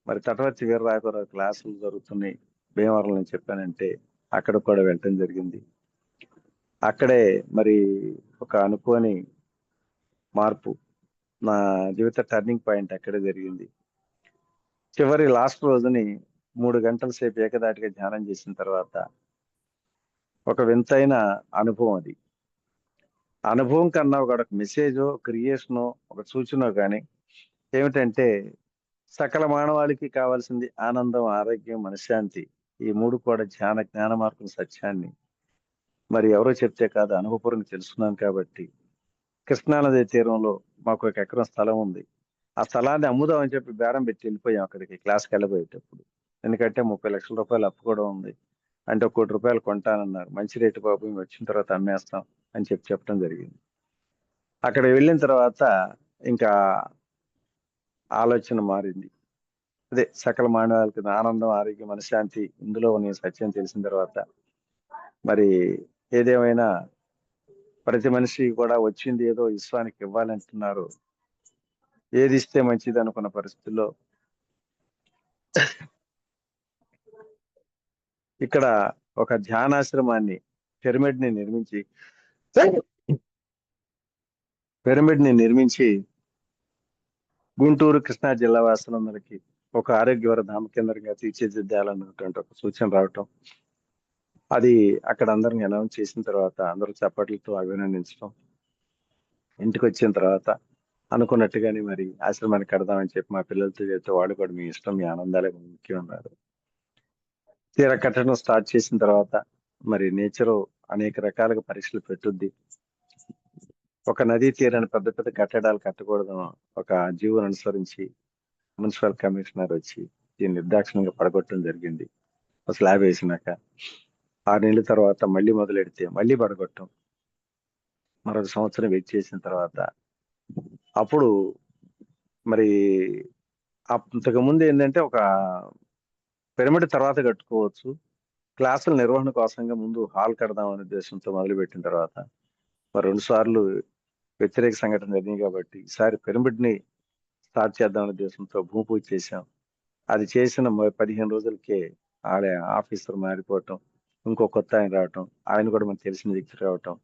మరి తటవర్తి వీరరాఘవరావు క్లాసులు జరుగుతున్నాయి భీమవరంలో అని చెప్పానంటే అక్కడ కూడా వెళ్ళటం జరిగింది. అక్కడే మరి ఒక అనుకోని మార్పు, నా జీవిత టర్నింగ్ పాయింట్ అక్కడే జరిగింది. చివరి లాస్ట్ రోజుని 3 గంటల సేపు ఏకదాటిగా ధ్యానం చేసిన తర్వాత ఒక వింతైన అనుభవం. అది అనుభవం కన్నా ఒక మెసేజో, క్రియేషనో, ఒక సూచనో కానీ ఏమిటంటే సకల మానవాళికి కావాల్సింది ఆనందం, ఆరోగ్యం, మనశ్శాంతి. ఈ 3 కూడా జ్ఞాన మార్గం సత్యాన్ని మరి ఎవరో చెప్తే కాదు, అనుభవపూర్వకంగా తెలుసుకున్నాను. కాబట్టి కృష్ణానది తీరంలో మాకు 1 ఎకరం స్థలం ఉంది. ఆ స్థలాన్ని అమ్ముదాం అని చెప్పి బేరం పెట్టి వెళ్ళిపోయాం అక్కడికి క్లాస్కి వెళ్ళబోయేటప్పుడు. ఎందుకంటే 30 లక్షల రూపాయలు అప్పు కూడా ఉంది. అంటే 1 కోటి రూపాయలు కొంటానన్నారు. మంచి రేటు బాబు, మేము వచ్చిన తర్వాత అమ్మేస్తాం అని చెప్పడం జరిగింది. అక్కడ వెళ్ళిన తర్వాత ఇంకా ఆలోచన మారింది. అదే సకల మానవాళికి ఆనందం, ఆరోగ్యం, మనశ్శాంతి ఇందులో ఉన్న సత్యం తెలిసిన తర్వాత మరి ఏదేమైనా ప్రతి మనిషి కూడా వచ్చింది ఏదో విశ్వానికి ఇవ్వాలంటున్నారు. ఏది ఇస్తే మంచిది అనుకున్న పరిస్థితుల్లో ఇక్కడ ఒక ధ్యానాశ్రమాన్ని, పిరమిడ్ ని నిర్మించి గుంటూరు, కృష్ణా జిల్లా వాసులందరికీ ఒక ఆరోగ్యవర ధామ కేంద్రంగా తీర్చిదిద్దాలన్నటువంటి ఒక సూచన రావటం, అది అక్కడ అందరిని అనౌన్స్ చేసిన తర్వాత అందరూ చప్పట్లతో అభినందించడం, ఇంటికి వచ్చిన తర్వాత అనుకున్నట్టుగానే మరి ఆశ్రమానికి కడదామని చెప్పి మా పిల్లలతో చెప్తే వాళ్ళు కూడా మీ ఇష్టం, మీ ఆనందాలే ముఖ్యం అన్నారు. తీరా కట్టడం స్టార్ట్ చేసిన తర్వాత మరి నేచర్ అనేక రకాలుగా పరీక్షలు పెట్టుద్ది. ఒక నదీ తీరాన్ని పెద్ద పెద్ద కట్టడాలు కట్టకూడదు ఒక జీవోని అనుసరించి మున్సిపల్ కమిషనర్ వచ్చి దీన్ని నిర్దాక్షిణ్యంగా పడగొట్టడం జరిగింది. స్లాబ్ వేసినాక 6 నెలల తర్వాత మళ్ళీ మొదలెడితే మళ్ళీ పడగొట్టడం, మరొక సంవత్సరం వెయిట్ చేసిన తర్వాత అప్పుడు మరి అంతకు ముందు ఏంటంటే ఒక పిరమిడ్ తర్వాత కట్టుకోవచ్చు, క్లాసుల నిర్వహణ కోసంగా ముందు హాల్ కడదాం అనే ఉద్దేశంతో మొదలుపెట్టిన తర్వాత మరి 2 సార్లు వ్యతిరేక సంఘటన జరిగింది. కాబట్టి ఈసారి పిరమిడ్ ని స్టార్ట్ చేద్దాం అనే ఉద్దేశంతో భూమి పూజ చేశాం. అది చేసిన 15 రోజులకే ఆఫీసర్ మారిపోవటం, ఇంకో కొత్త ఆయన రావటం, ఆయన కూడా మనకు తెలిసిన వ్యక్తి రావటం,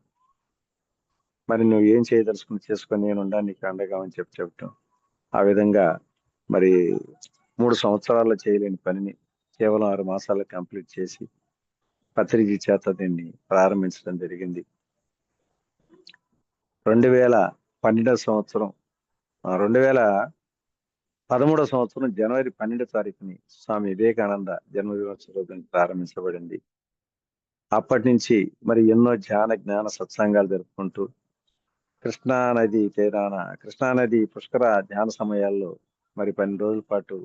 మరి నువ్వు ఏం చేయదలుచుకుని చేసుకొని నేను ఉండా నీకు అండగా అని చెప్పటం. ఆ విధంగా మరి 3 సంవత్సరాల్లో చేయలేని పనిని కేవలం 6 మాసాల్లో కంప్లీట్ చేసి పత్రిజీ చేత దీన్ని ప్రారంభించడం జరిగింది. 2012 సంవత్సరం 2013 సంవత్సరం జనవరి 12 తారీఖుని స్వామి వివేకానంద జన్మదినోత్సవ రోజున ప్రారంభించబడింది. అప్పటి నుంచి మరి ఎన్నో ధ్యాన జ్ఞాన సత్సంగాలు జరుపుకుంటూ కృష్ణానది తీరాన కృష్ణానది పుష్కర ధ్యాన సమయాల్లో మరి 12 రోజుల పాటు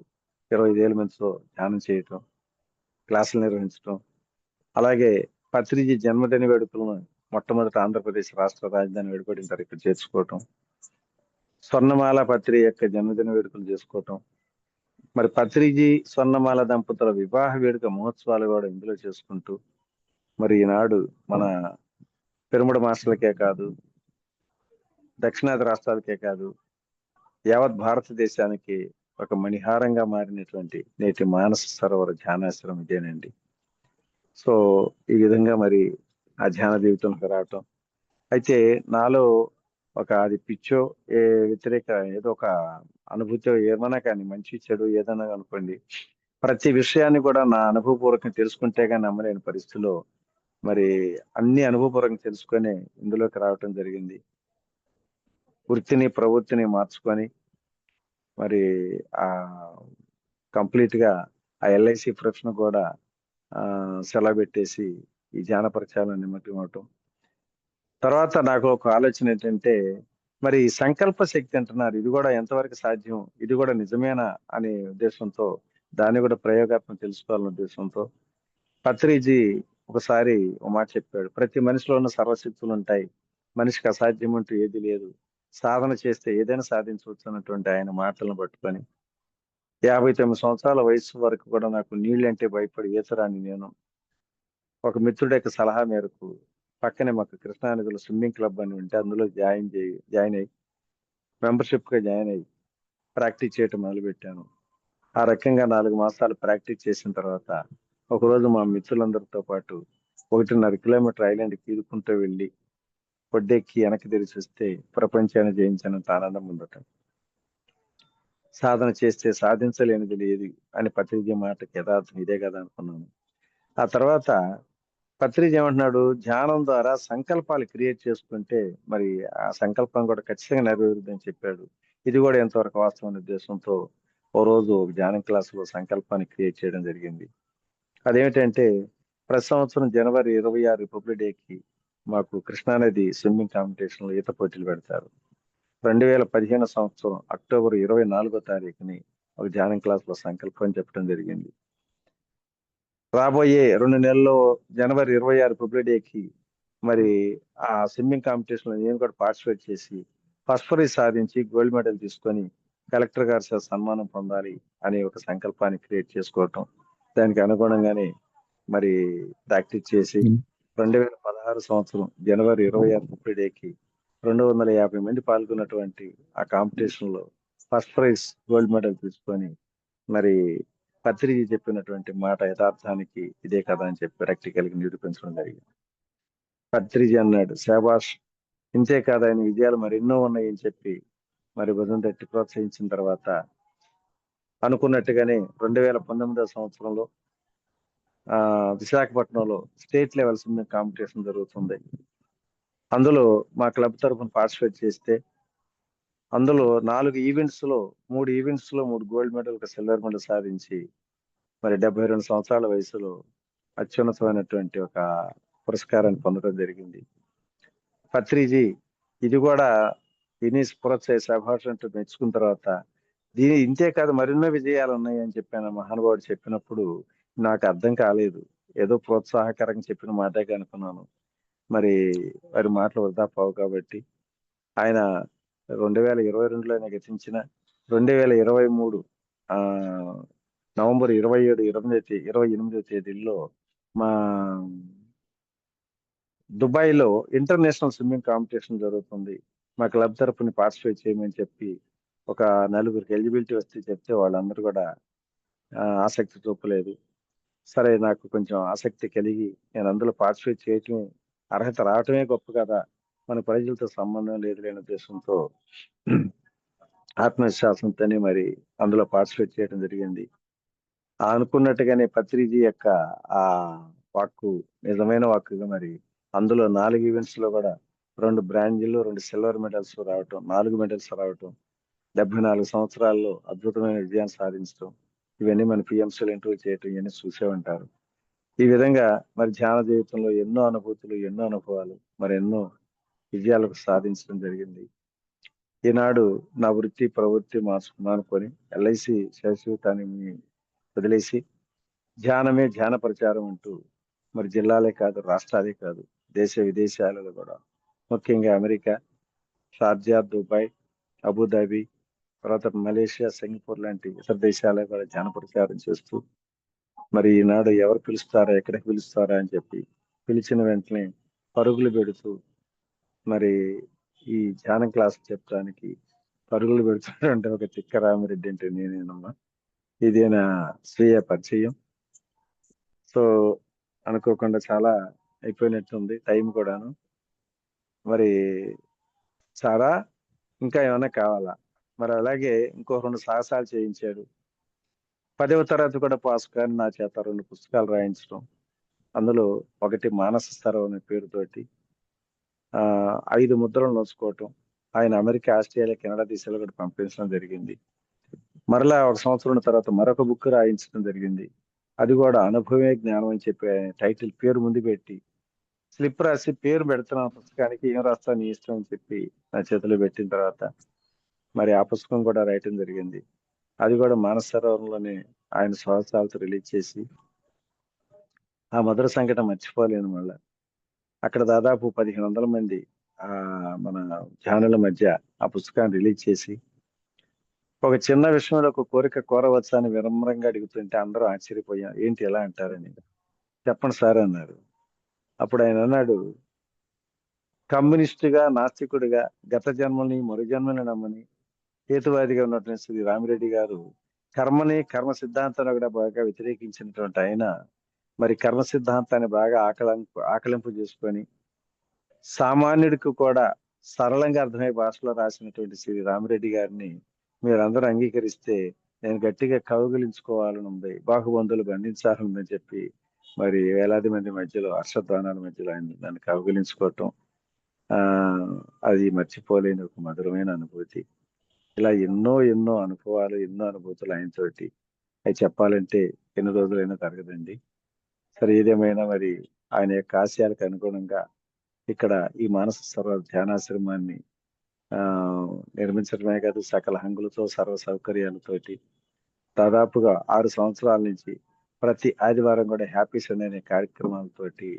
25 మందితో ధ్యానం చేయటం, క్లాసులు నిర్వహించడం, అలాగే పత్రిజీ జన్మదిన వేడుకలను మొట్టమొదట ఆంధ్రప్రదేశ్ రాష్ట్ర రాజధాని వేడుకడిన తర్వాత ఇక్కడ చేర్చుకోవటం, స్వర్ణమాల పత్రి యొక్క జన్మదిన వేడుకలు చేసుకోవటం, మరి పత్రిజీ స్వర్ణమాల దంపతుల వివాహ వేడుక మహోత్సవాలు కూడా ఇందులో చేసుకుంటూ మరి ఈనాడు మన పిరమిడ్ మాస్టర్లకే కాదు, దక్షిణాది రాష్ట్రాలకే కాదు, యావత్ భారతదేశానికి ఒక మణిహారంగా మారినటువంటి నేటి మానస సరోవర ధ్యానాశ్రమం ఇదేనండి. సో ఈ విధంగా మరి ఆ ధ్యాన జీవితంలోకి రావటం, అయితే నాలో ఒక అది పిచ్చో వ్యతిరేక ఏదో ఒక అనుభూతి ఏమన్నా కానీ, మంచి చెడు ఏదైనా అనుకోండి, ప్రతి విషయాన్ని కూడా నా అనుభవపూర్వకంగా తెలుసుకుంటే కానీ నమ్మలేని పరిస్థితిలో మరి అన్ని అనుభవపూర్వకంగా తెలుసుకొని ఇందులోకి రావటం జరిగింది. వృత్తిని ప్రవృత్తిని మార్చుకొని మరి ఆ కంప్లీట్ గా ఆ ఎల్ఐసి ప్రొఫెషన్ కూడా సెలవు పెట్టేసి ఈ ధ్యానపరచాలని నిమగ్నం అవటం. తర్వాత నాకు ఒక ఆలోచన ఏంటంటే, మరి సంకల్ప శక్తి అంటున్నారు, ఇది కూడా ఎంతవరకు సాధ్యం, ఇది కూడా నిజమేనా అనే ఉద్దేశంతో, దాన్ని కూడా ప్రయోగాత్మక తెలుసుకోవాలనే ఉద్దేశంతో పత్రిజీ ఒకసారి ఒక మాట చెప్పాడు, ప్రతి మనిషిలో ఉన్న సర్వశక్తులు ఉంటాయి, మనిషికి అసాధ్యం అంటూ ఏది లేదు, సాధన చేస్తే ఏదైనా సాధించవచ్చు అన్నటువంటి ఆయన మాటలను పట్టుకొని 59 సంవత్సరాల వయసు వరకు కూడా నాకు నీళ్ళంటే భయపడి ఈతరాని నేను ఒక మిత్రుడి యొక్క సలహా మేరకు పక్కనే మాకు కృష్ణానదిలో స్విమ్మింగ్ క్లబ్ అని ఉంటే అందులో జాయిన్ అయ్యి మెంబర్షిప్ గా జాయిన్ అయ్యి ప్రాక్టీస్ చేయటం మొదలుపెట్టాను. ఆ రకంగా 4 మాసాలు ప్రాక్టీస్ చేసిన తర్వాత ఒకరోజు మా మిత్రులందరితో పాటు 1.5 కిలోమీటర్ ఐలాండ్ ఈదుకుంటూ వెళ్ళి ఒడ్డెక్కి వెనక్కి తెరిచి వస్తే ప్రపంచాన్ని జయించినంత ఆనందం ఉండటం. సాధన చేస్తే సాధించలేనిది లేదు అని పత్రిజీ మాటకి యథార్థం ఇదే కదా అనుకున్నాను. ఆ తర్వాత పత్రిజీ ఏమంటున్నాడు, ధ్యానం ద్వారా సంకల్పాలు క్రియేట్ చేసుకుంటే మరి ఆ సంకల్పం కూడా ఖచ్చితంగా నెరవేరుద్దని చెప్పాడు. ఇది కూడా ఎంతవరకు వాస్తవం ఉద్దేశంతో ఓ రోజు ధ్యానం క్లాసులో సంకల్పాన్ని క్రియేట్ చేయడం జరిగింది. అదేమిటంటే, ప్రతి సంవత్సరం జనవరి 26 రిపబ్లిక్ డేకి మాకు కృష్ణానది స్విమ్మింగ్ కాంపిటీషన్ లో ఈత పోటీలు పెడతారు. 2015 సంవత్సరం అక్టోబర్ 24వ తారీఖుని ఒక ధ్యానం క్లాస్ లో సంకల్పం చెప్పడం జరిగింది. రాబోయే 2 నెలల్లో జనవరి 26 రిపబ్లిక్ డేకి మరి ఆ స్విమ్మింగ్ కాంపిటీషన్ లో నేను కూడా పార్టిసిపేట్ చేసి ఫస్ట్ ప్రైజ్ సాధించి గోల్డ్ మెడల్ తీసుకొని కలెక్టర్ గారి చేత సన్మానం పొందాలి అనే ఒక సంకల్పాన్ని క్రియేట్ చేసుకోవటం, దానికి అనుగుణంగానే మరి ప్రాక్టీస్ చేసి 2016 సంవత్సరం జనవరి 26 రిపబ్లిక్ డేకి 250 మంది పాల్గొన్నటువంటి ఆ కాంపిటీషన్ లో ఫస్ట్ ప్రైజ్ గోల్డ్ మెడల్ తీసుకొని మరి పత్రిజీ చెప్పినటువంటి మాట యథార్థానికి ఇదే కదా అని చెప్పి ప్రాక్టికల్ గా నిరూపించడం జరిగింది. పత్రిజీ అన్నాడు, శాబాష్, ఇంతే కాదు, ఆయన విజయాలు మరెన్నో ఉన్నాయని చెప్పి మరి భుజం తట్టి ప్రోత్సహించిన తర్వాత అనుకున్నట్టుగానే 2019 సంవత్సరంలో విశాఖపట్నంలో స్టేట్ లెవెల్ స్విమ్మింగ్ కాంపిటీషన్ జరుగుతుంది. అందులో మా క్లబ్ తరఫున పార్టిసిపేట్ చేస్తే అందులో 4 ఈవెంట్స్ లో 3 ఈవెంట్స్ లో 3 గోల్డ్ మెడల్, ఒక సిల్వర్ మెడల్ సాధించి మరి 72 సంవత్సరాల వయసులో అత్యున్నతమైనటువంటి ఒక పురస్కారాన్ని పొందడం జరిగింది. పత్రిజీ ఇది కూడా విని ప్రోత్సాహ శభాష్ అంటూ మెచ్చుకున్న తర్వాత, దీని ఇంతే కాదు మరెన్నో విజయాలు ఉన్నాయి అని చెప్పాను మహానుభావుడు చెప్పినప్పుడు నాకు అర్థం కాలేదు, ఏదో ప్రోత్సాహకరంగా చెప్పిన మాటే అనుకున్నాను. మరి వారి మాటలు వృధా పోవు కాబట్టి ఆయన 2022లోనే గతించిన 2023 నవంబర్ 27, 28 తేదీల్లో మా దుబాయ్ లో ఇంటర్నేషనల్ స్విమ్మింగ్ కాంపిటీషన్ జరుగుతుంది, మా క్లబ్ తరఫున పార్టిసిపేట్ చేయమని చెప్పి ఒక 4గురికి ఎలిజిబిలిటీ వస్తే చెప్తే వాళ్ళందరూ కూడా ఆసక్తి చూపలేదు. సరే, నాకు కొంచెం ఆసక్తి కలిగి నేను అందులో పార్టిసిపేట్ చేయటమే, అర్హత రావటమే గొప్ప కదా, మన ప్రజలతో సంబంధం లేదు లేని ఉద్దేశంతో ఆత్మవిశ్వాసంతోనే మరి అందులో పార్టిసిపేట్ చేయడం జరిగింది. అనుకున్నట్టుగానే పత్రిజీ యొక్క ఆ వాక్కు నిజమైన వాక్కుగా మరి అందులో 4 ఈవెంట్స్ లో కూడా 2 బ్రాంజీలు, 2 సిల్వర్ మెడల్స్ రావటం, 4 మెడల్స్ రావటం, 74 సంవత్సరాల్లో అద్భుతమైన విజయాన్ని సాధించడం, ఇవన్నీ మన పిఎంసీలు ఇంటర్వ్యూ చేయటం ఇవన్నీ చూసే ఉంటారు. ఈ విధంగా మరి ధ్యాన జీవితంలో ఎన్నో అనుభూతులు, ఎన్నో అనుభవాలు, మరి ఎన్నో విజయాలకు సాధించడం జరిగింది. ఈనాడు నా వృత్తి ప్రవృత్తి మార్చుకున్నాను అనుకొని ఎల్ఐసి శాశ్వతాన్ని వదిలేసి ధ్యానమే ధ్యాన ప్రచారం అంటూ మరి జిల్లాలే కాదు, రాష్ట్రాలే కాదు, దేశ విదేశాలలో కూడా, ముఖ్యంగా అమెరికా, షార్జా, దుబాయ్, అబుదాబి, తర్వాత మలేషియా, సింగపూర్ లాంటి ఇతర దేశాలకు కూడా ధ్యాన ప్రచారం చేస్తూ మరి ఈనాడు ఎవరు పిలుస్తారా, ఎక్కడికి పిలుస్తారా అని చెప్పి పిలిచిన వెంటనే పరుగులు పెడుతూ మరి ఈ ధ్యానం క్లాస్ చెప్పడానికి పరుగులు పెడుతుంటే ఒక తిక్క రామిరెడ్డి అంటే నేనేనమ్మా. ఇది నా స్వీయ పరిచయం. సో అనుకోకుండా చాలా అయిపోయినట్టుంది టైం కూడాను. మరి చాలా ఇంకా ఏమైనా కావాలా? మరి అలాగే ఇంకో 2 సాహసాలు చేయించాడు. 10వ తరగతి కూడా పాస్ కానీ నా చేత 2 పుస్తకాలు రాయించడం. అందులో ఒకటి మానస సరోవర్ అనే పేరుతోటి 5 ముద్రలు నోచుకోవటం. ఆయన అమెరికా, ఆస్ట్రేలియా, కెనడా దేశాలు కూడా పంపించడం జరిగింది. మరలా 1 సంవత్సరం తర్వాత మరొక బుక్ రాయించడం జరిగింది. అది కూడా అనుభవమే జ్ఞానం అని చెప్పి టైటిల్ పేరు ముందు పెట్టి స్లిప్ రాసి పేరు పెడుతున్న పుస్తకానికి ఏం రాస్తా నీ ఇష్టం అని చెప్పి నా చేతిలో పెట్టిన తర్వాత మరి ఆ పుస్తకం కూడా రాయటం జరిగింది. అది కూడా మానస సరోవరంలోనే ఆయన సంవత్సరాలతో రిలీజ్ చేసి ఆ మధుర సంఘటన మర్చిపోలేను. మళ్ళా అక్కడ దాదాపు 1500 మంది మన ధ్యానుల మధ్య ఆ పుస్తకాన్ని రిలీజ్ చేసి ఒక చిన్న విషయంలో ఒక కోరిక కోరవచ్చా అని వినమ్రంగా అడుగుతుంటే అందరూ ఆశ్చర్యపోయాం. ఏంటి ఎలా అంటారని. చెప్పండి సార్ అన్నారు. అప్పుడు ఆయన అన్నాడు, కమ్యూనిస్టుగా, నాస్తికుడిగా, గత జన్మని మరు జన్మని నమ్మని హేతువాదిగా ఉన్నటువంటి శ్రీ రామిరెడ్డి గారు కర్మని, కర్మ సిద్ధాంతాన్ని కూడా బాగా వ్యతిరేకించినటువంటి ఆయన మరి కర్మ సిద్ధాంతాన్ని బాగా ఆకలింపు చేసుకొని సామాన్యుడికి కూడా సరళంగా అర్థమయ్యే భాషలో రాసినటువంటి శ్రీ రామిరెడ్డి గారిని మీరందరూ అంగీకరిస్తే నేను గట్టిగా కౌగిలించుకోవాలని ఉంది, బాహుబంధువులు బంధించాలని చెప్పి మరి వేలాది మంది మధ్యలో హర్షధ్వానాల మధ్యలో ఆయన నన్ను కౌగిలించుకోవటం అది మర్చిపోలేని ఒక మధురమైన అనుభూతి. ఇలా ఎన్నో ఎన్నో అనుభవాలు, ఎన్నో అనుభూతులు ఆయనతోటి అవి చెప్పాలంటే ఎన్ని రోజులైనా తరగదండి. సరే, ఏదేమైనా మరి ఆయన యొక్క ఆశయాలకు అనుగుణంగా ఇక్కడ ఈ మానస సరోవర్ ధ్యానాశ్రమాన్ని నిర్మించడమే కాదు, సకల హంగులతో సర్వ సౌకర్యాలతోటి దాదాపుగా 6 సంవత్సరాల నుంచి ప్రతి ఆదివారం కూడా హ్యాపీ సండే అనే కార్యక్రమాలతోటి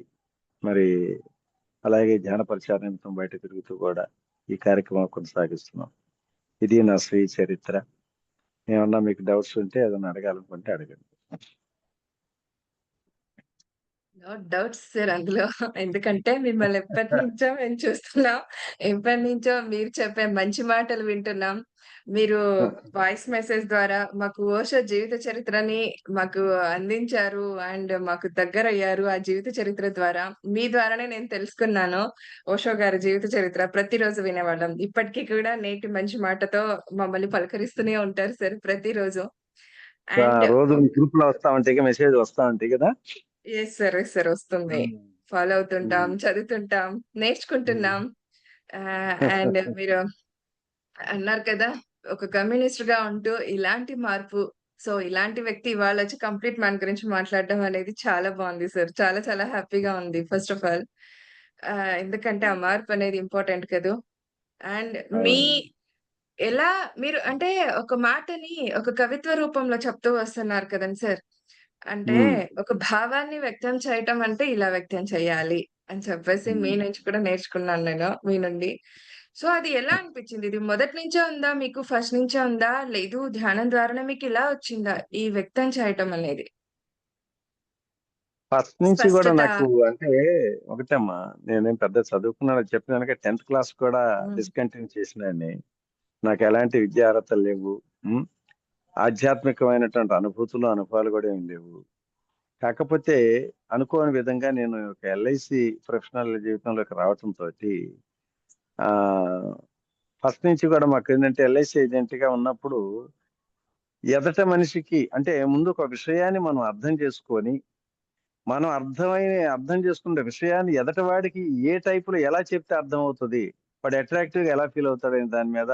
మరి అలాగే ధ్యాన ప్రచార నిమిత్తం బయట తిరుగుతూ కూడా ఈ కార్యక్రమం కొనసాగిస్తున్నాం. ఇది నా స్వీయ చరిత్ర. ఏమన్నా మీకు డౌట్స్ ఉంటే ఏదైనా అడగాలనుకుంటే అడగండి. నో డౌట్స్ సార్ అందులో. ఎందుకంటే మిమ్మల్ని ఎప్పటినుంచో మేము చూస్తున్నాం. ఎప్పటినుంచో మీరు చెప్పే మంచి మాటలు వింటున్నాం. మీరు వాయిస్ మెసేజ్ ద్వారా మాకు ఓషో జీవిత చరిత్రని మాకు అందించారు. అండ్ మాకు దగ్గరయ్యారు ఆ జీవిత చరిత్ర ద్వారా. మీ ద్వారానే నేను తెలుసుకున్నాను ఓషో గారి జీవిత చరిత్ర. ప్రతిరోజు వినేవాళ్ళం. ఇప్పటికి కూడా నేటి మంచి మాటతో మమ్మల్ని పలకరిస్తూనే ఉంటారు సార్ ప్రతిరోజు. అండ్ రోజు గ్రూప్ లో వస్తా ఉంటాయి, మెసేజ్ వస్తా ఉంటాయి కదా. Yes sir. Yes sir. వస్తుంది. ఫాలో అవుతుంటాం, చదువుతుంటాం, నేర్చుకుంటున్నాం. అండ్ మీరు అన్నారు కదా! ఒక కమ్యూనిస్ట్‌గా ఉంటూ ఇలాంటి మార్పు, సో, ఇలాంటి వ్యక్తి ఇవాళొచ్చి కంప్లీట్ మ్యాన్ గురించి మాట్లాడడం అనేది చాలా బావుంది సార్. చాలా చాలా హ్యాపీగా ఉంది ఫస్ట్ ఆఫ్ ఆల్. ఎందుకంటే ఆ మార్పనేది ఇంపార్టెంట్ కదూ! అండ్ మీ ఎలా మీరు అంటే ఒక మాటని ఒక కవిత్వ రూపంలో చెప్తూ వస్తున్నారు కదండీ సార్. అంటే ఒక భావాన్ని వ్యక్తం చేయటం అంటే ఇలా వ్యక్తం చేయాలి అని చెప్పేసి మీ నుంచి కూడా నేర్చుకున్నాను నేను మీ నుండి. సో, అది ఎలా అనిపిచ్చింది? ఇది మొదటి నుంచే ఉందా మీకు? ఫస్ట్ నుంచే ఉందా? లేదు ధ్యానం ద్వారానే మీకిలా వచ్చిందా? ఈ వ్యక్తం చేయటం అనేది? ఫస్ట్ నుంచి కూడా స్పష్టత. నాకు అంటే ఒకటమ్మా, నేనేం పెద్ద చదువుకున్నాను చెప్పినాక 10th క్లాస్ కూడా హ్మ్. డిస్కంటిన్యూ చేసినాన్ని. నాకు ఎలాంటి విద్యా అర్హతలు లేవు. ఆధ్యాత్మికమైనటువంటి అనుభూతులు, అనుభవాలు కూడా ఏం లేవు. కాకపోతే అనుకోని విధంగా నేను ఒక ఎల్ఐసి ప్రొఫెషనల్ జీవితంలోకి రావటంతోటి ఫస్ట్ నుంచి కూడా మాకు ఏంటంటే ఎల్ఐసి ఏజెంట్ గా ఉన్నప్పుడు ఎదట మనిషికి అంటే ముందు ఒక విషయాన్ని మనం అర్థం చేసుకొని మనం అర్థం చేసుకున్న విషయాన్ని ఎదటి వాడికి ఏ టైపులో ఎలా చెప్తే అర్థం అవుతుంది, వాడు అట్రాక్టివ్ గా ఎలా ఫీల్ అవుతాడని దాని మీద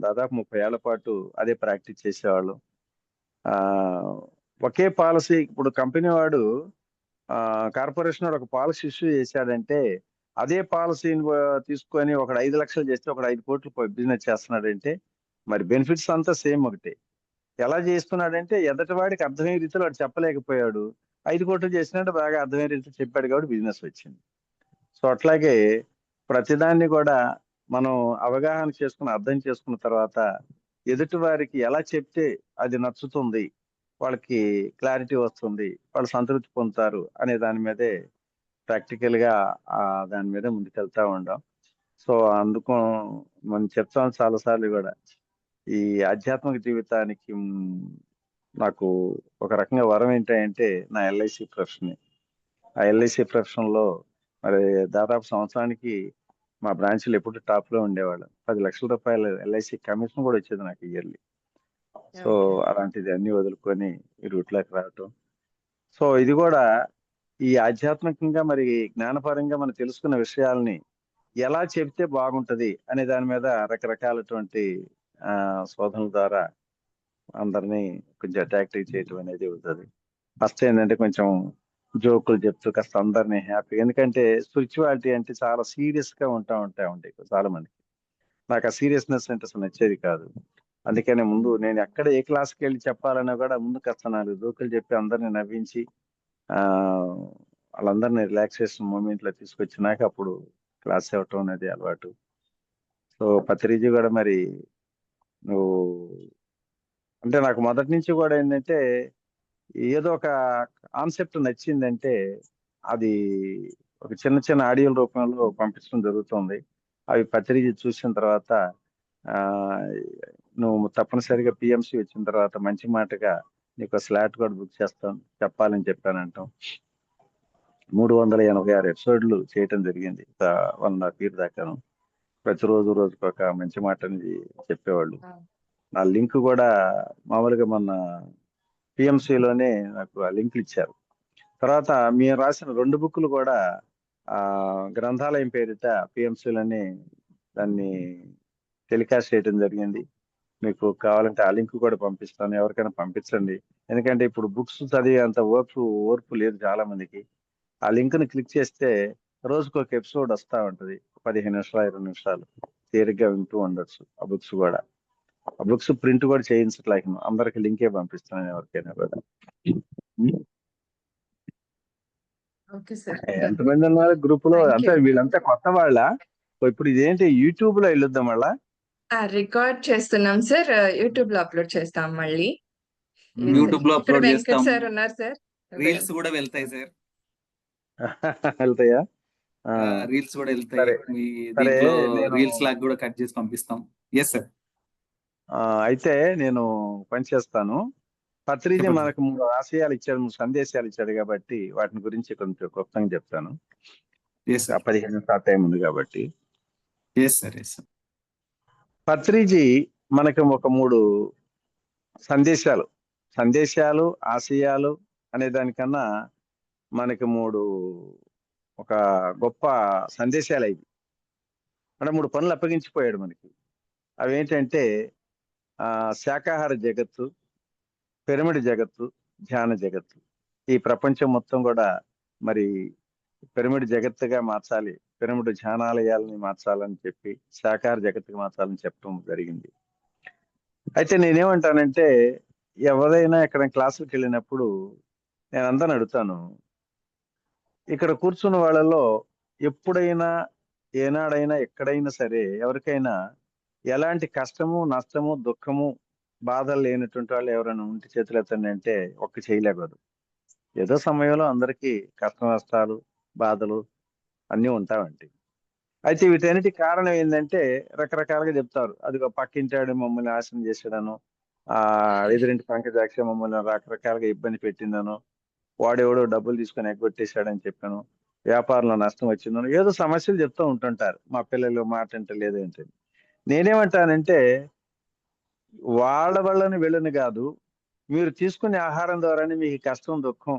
దాదాపు 30 ఏళ్ల పాటు అదే ప్రాక్టీస్ చేసేవాళ్ళు. ఆ ఒకే పాలసీ ఇప్పుడు కంపెనీ వాడు కార్పొరేషన్ వాడు ఒక పాలసీ ఇష్యూ చేశాడంటే అదే పాలసీని తీసుకొని ఒకడు 5 లక్షలు చేస్తే ఒకడు 5 కోట్లు బిజినెస్ చేస్తున్నాడంటే మరి బెనిఫిట్స్ అంతా సేమ్ ఒకటే. ఎలా చేస్తున్నాడంటే ఎదటివాడికి అర్థమయ్యే రీతిలో వాడు చెప్పలేకపోయాడు. 5 కోట్లు చేసినట్టు బాగా అర్థమయ్యే రీతిలో చెప్పాడు కాబట్టి బిజినెస్ వచ్చింది. సో అట్లాగే ప్రతిదాన్ని కూడా మనం అవగాహన చేసుకుని అర్థం చేసుకున్న తర్వాత ఎదుటి వారికి ఎలా చెప్తే అది నచ్చుతుంది, వాళ్ళకి క్లారిటీ వస్తుంది, వాళ్ళు సంతృప్తి పొందుతారు అనే దాని మీదే ప్రాక్టికల్ గా దాని మీద ముందుకెళ్తా ఉండాం. సో అందుకు మనం చెప్తాం చాలాసార్లు కూడా ఈ ఆధ్యాత్మిక జీవితానికి నాకు ఒక రకంగా వరం ఏంటంటే నా ఎల్ఐసి ప్రొఫెషన్. ఆ ఎల్ఐసి ప్రొఫెషన్ లో మరి దాదాపు సంవత్సరానికి మా బ్రాంచ్లు ఎప్పుడు టాప్ లో ఉండేవాళ్ళు. 10 లక్షల రూపాయలు ఎల్ఐసి కమిషన్ కూడా వచ్చేది నాకు ఇయర్లీ. సో అలాంటిది అన్ని వదులుకొని ఈ రూట్ లోకి రావటం. సో ఇది కూడా ఈ ఆధ్యాత్మికంగా మరి జ్ఞానపరంగా మనం తెలుసుకున్న విషయాల్ని ఎలా చెప్తే బాగుంటది అనే దాని మీద రకరకాలటువంటి శోధనల ద్వారా అందరినీ కొంచెం అట్రాక్టివ్ చేయటం అనేది అవుతుంది. ఫస్ట్ ఏంటంటే కొంచెం జోకులు చెప్తూ కాస్త అందరినీ హ్యాపీ, ఎందుకంటే స్పిరిచువాలిటీ అంటే చాలా సీరియస్ గా ఉంటాయి చాలా మందికి. నాకు ఆ సీరియస్నెస్ అంటే అసలు నచ్చేది కాదు. అందుకనే ముందు నేను ఎక్కడ ఏ క్లాస్కి వెళ్ళి చెప్పాలన్నా కూడా ముందు కాస్త 4 జోకులు చెప్పి అందరిని నవ్వించి వాళ్ళందరినీ రిలాక్సేషన్ మూమెంట్ లో తీసుకొచ్చినాక అప్పుడు క్లాస్ ఇవ్వటం అనేది అలవాటు. సో పత్రిజీ కూడా మరి నువ్వు అంటే నాకు మొదటి నుంచి కూడా ఏంటంటే ఏదో ఒక కాన్సెప్ట్ నచ్చిందంటే అది ఒక చిన్న చిన్న ఆడియో రూపంలో పంపించడం జరుగుతుంది. అవి పత్రిజీ చూసిన తర్వాత నువ్వు తప్పనిసరిగా పిఎంసి వచ్చిన తర్వాత మంచి మాటగా నీకు స్లాట్ కూడా బుక్ చేస్తాను చెప్పాలని చెప్పానంటాం. 386 ఎపిసోడ్లు చేయటం జరిగింది 1.5 year దాకాను. ప్రతిరోజు రోజుకు ఒక మంచి మాట అనేది చెప్పేవాళ్ళు. నా లింక్ కూడా మామూలుగా మన పిఎంసిలోనే నాకు ఆ లింకులు ఇచ్చారు. తర్వాత మీరు రాసిన 2 బుక్లు కూడా గ్రంథాలయం పేరిట పిఎంసిలోనే దాన్ని టెలికాస్ట్ చేయడం జరిగింది. మీకు కావాలంటే ఆ లింక్ కూడా పంపిస్తాను, ఎవరికైనా పంపించండి. ఎందుకంటే ఇప్పుడు బుక్స్ చదివే అంత ఓర్పు లేదు చాలా మందికి. ఆ లింక్ ని క్లిక్ చేస్తే రోజుకు ఒక ఎపిసోడ్ వస్తా ఉంటది, 15 నిమిషాలు 20 నిమిషాలు తీరిగ్గా వింటూ ఉండొచ్చు. ఆ బుక్స్ కూడా ఆ బుక్స్ ప్రింట్ కూడా చేయించట్లేక అందరికి లింకే పంపిస్తున్నాను ఎవరికైనా కూడా. ఎంతమంది ఉన్నారు గ్రూప్ లో? అంటే వీళ్ళంతా కొత్త వాళ్ళ? ఇప్పుడు ఇదేంటి యూట్యూబ్ లో వెళ్ళొద్దాం మళ్ళా? రికార్డ్ చేస్తున్నాం సార్, యూట్యూబ్ లో అప్లోడ్ చేస్తాం మళ్ళీ. యూట్యూబ్ లో అప్లోడ్ చేస్తాం. సార్ ఉన్నారు సార్, రీల్స్ కూడా వెళ్తాయి సార్. వెళ్తాయా? రీల్స్ కూడా వెళ్తాయి. మీ దీంట్లో రీల్స్ లాగా కూడా కట్ చేసి పంపిస్తాం. Yes sir. అయితే నేను పని చేస్తాను. పత్రిజీ మనకు 3 ఆశయాలు ఇచ్చాడు, 3 సందేశాలు ఇచ్చాడు కాబట్టి వాటిని గురించి కొంచెం క్లుప్తంగా చెప్తాను. 15 నిమిషాల టైం ఉంది కాబట్టి. పత్రిజీ మనకు ఒక 3 సందేశాలు ఆశయాలు అనే దానికన్నా మనకి 3 ఒక గొప్ప సందేశాలు అవి. అంటే 3 పనులు అప్పగించిపోయాడు మనకి. అవేంటంటే శాకాహార జగత్తు, పిరమిడ్ జగత్తు, ధ్యాన జగత్తు. ఈ ప్రపంచం మొత్తం కూడా మరి పిరమిడ్ జగత్తుగా మార్చాలి, పిరమిడ్ ధ్యానాలయాలని మార్చాలని చెప్పి శాకాహార జగత్తుగా మార్చాలని చెప్పడం జరిగింది. అయితే నేనేమంటానంటే ఎవరైనా ఇక్కడ క్లాసులకు వెళ్ళినప్పుడు నేను అందరిని అడుగుతాను, ఇక్కడ కూర్చున్న వాళ్ళలో ఎప్పుడైనా ఏనాడైనా ఎక్కడైనా సరే ఎవరికైనా ఎలాంటి కష్టము నష్టము దుఃఖము బాధలు లేనటువంటి వాళ్ళు ఎవరైనా ఉంటే చేతులు ఎత్తండి అంటే ఒక్క చేయలేకూడదు. ఏదో సమయంలో అందరికీ కష్ట నష్టాలు బాధలు అన్నీ ఉంటామండి. అయితే వీటన్నిటి కారణం ఏంటంటే రకరకాలుగా చెప్తారు. అది పక్కింటాడు మమ్మల్ని నాశనం చేశాడను, ఎదురింటి పంకజాక్ష మమ్మల్ని రకరకాలుగా ఇబ్బంది పెట్టిందను, వాడెవడో డబ్బులు తీసుకొని ఎగ్గొట్టేశాడని చెప్పాను, వ్యాపారంలో నష్టం వచ్చిందను, ఏదో సమస్యలు చెప్తూ ఉంటుంటారు. మా పిల్లలు మాట అంటే లేదేంటి. నేనేమంటానంటే వాళ్ళ వల్లని వెళ్ళని కాదు, మీరు తీసుకునే ఆహారం ద్వారానే మీకు కష్టం దుఃఖం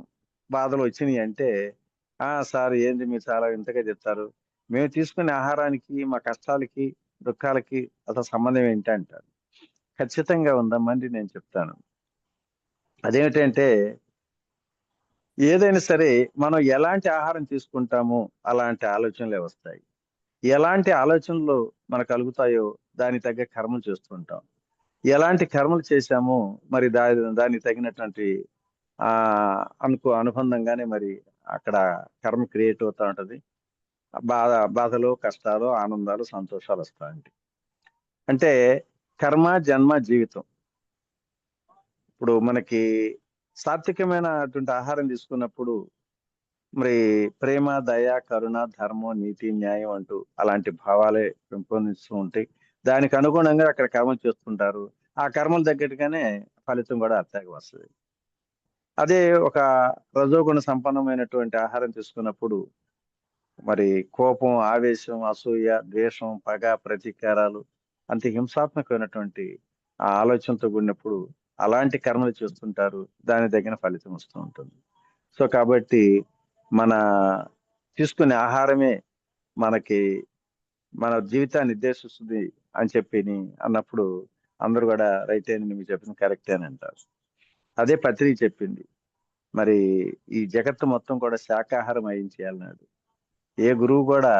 బాధలు వచ్చినాయి అంటే సార్ ఏంది మీరు చాలా ఇంతగా చెప్తారు, మేము తీసుకునే ఆహారానికి మా కష్టాలకి దుఃఖాలకి అసలు సంబంధం ఏంటి అంటారు. ఖచ్చితంగా ఉందమ్మండి నేను చెప్తాను. అదేమిటంటే ఏదైనా సరే మనం ఎలాంటి ఆహారం తీసుకుంటామో అలాంటి ఆలోచనలే వస్తాయి. ఎలాంటి ఆలోచనలు మనకు కలుగుతాయో దానికి తగ్గ కర్మలు చేస్తుంటాం. ఎలాంటి కర్మలు చేశామో మరి దానికి తగినటువంటి అనుబంధంగానే మరి అక్కడ కర్మ క్రియేట్ అవుతా ఉంటది. బాధలు, కష్టాలు, ఆనందాలు, సంతోషాలు వస్తా ఉంటాయి. అంటే కర్మ, జన్మ, జీవితం. ఇప్పుడు మనకి సాత్వికమైనటువంటి ఆహారం తీసుకున్నప్పుడు మరి ప్రేమ, దయ, కరుణ, ధర్మం, నీతి, న్యాయం అంటూ అలాంటి భావాలే పెంపొందిస్తూ ఉంటాయి. దానికి అనుగుణంగా అక్కడ కర్మలు చేస్తుంటారు. ఆ కర్మలు తగ్గట్టుగానే ఫలితం కూడా అట్లాగే వస్తుంది. అదే ఒక రజోగుణ సంపన్నమైనటువంటి ఆహారం తీసుకున్నప్పుడు మరి కోపం, ఆవేశం, అసూయ, ద్వేషం, పగ, ప్రతీకారాలు అంత హింసాత్మకమైనటువంటి ఆ ఆలోచనతో కూడినప్పుడు అలాంటి కర్మలు చేస్తుంటారు. దానికి తగిన ఫలితం వస్తూ ఉంటుంది. సో కాబట్టి మన తీసుకునే ఆహారమే మనకి మన జీవితాన్ని నిర్దేశిస్తుంది అని చెప్పి అన్నప్పుడు అందరూ కూడా రైట్ అని మీరు చెప్పింది కరెక్టే అని అంటారు. అదే పత్రి చెప్పింది. మరి ఈ జగత్తు మొత్తం కూడా శాకాహారం అయించేయాలన్నాడు. ఏ గురువు కూడా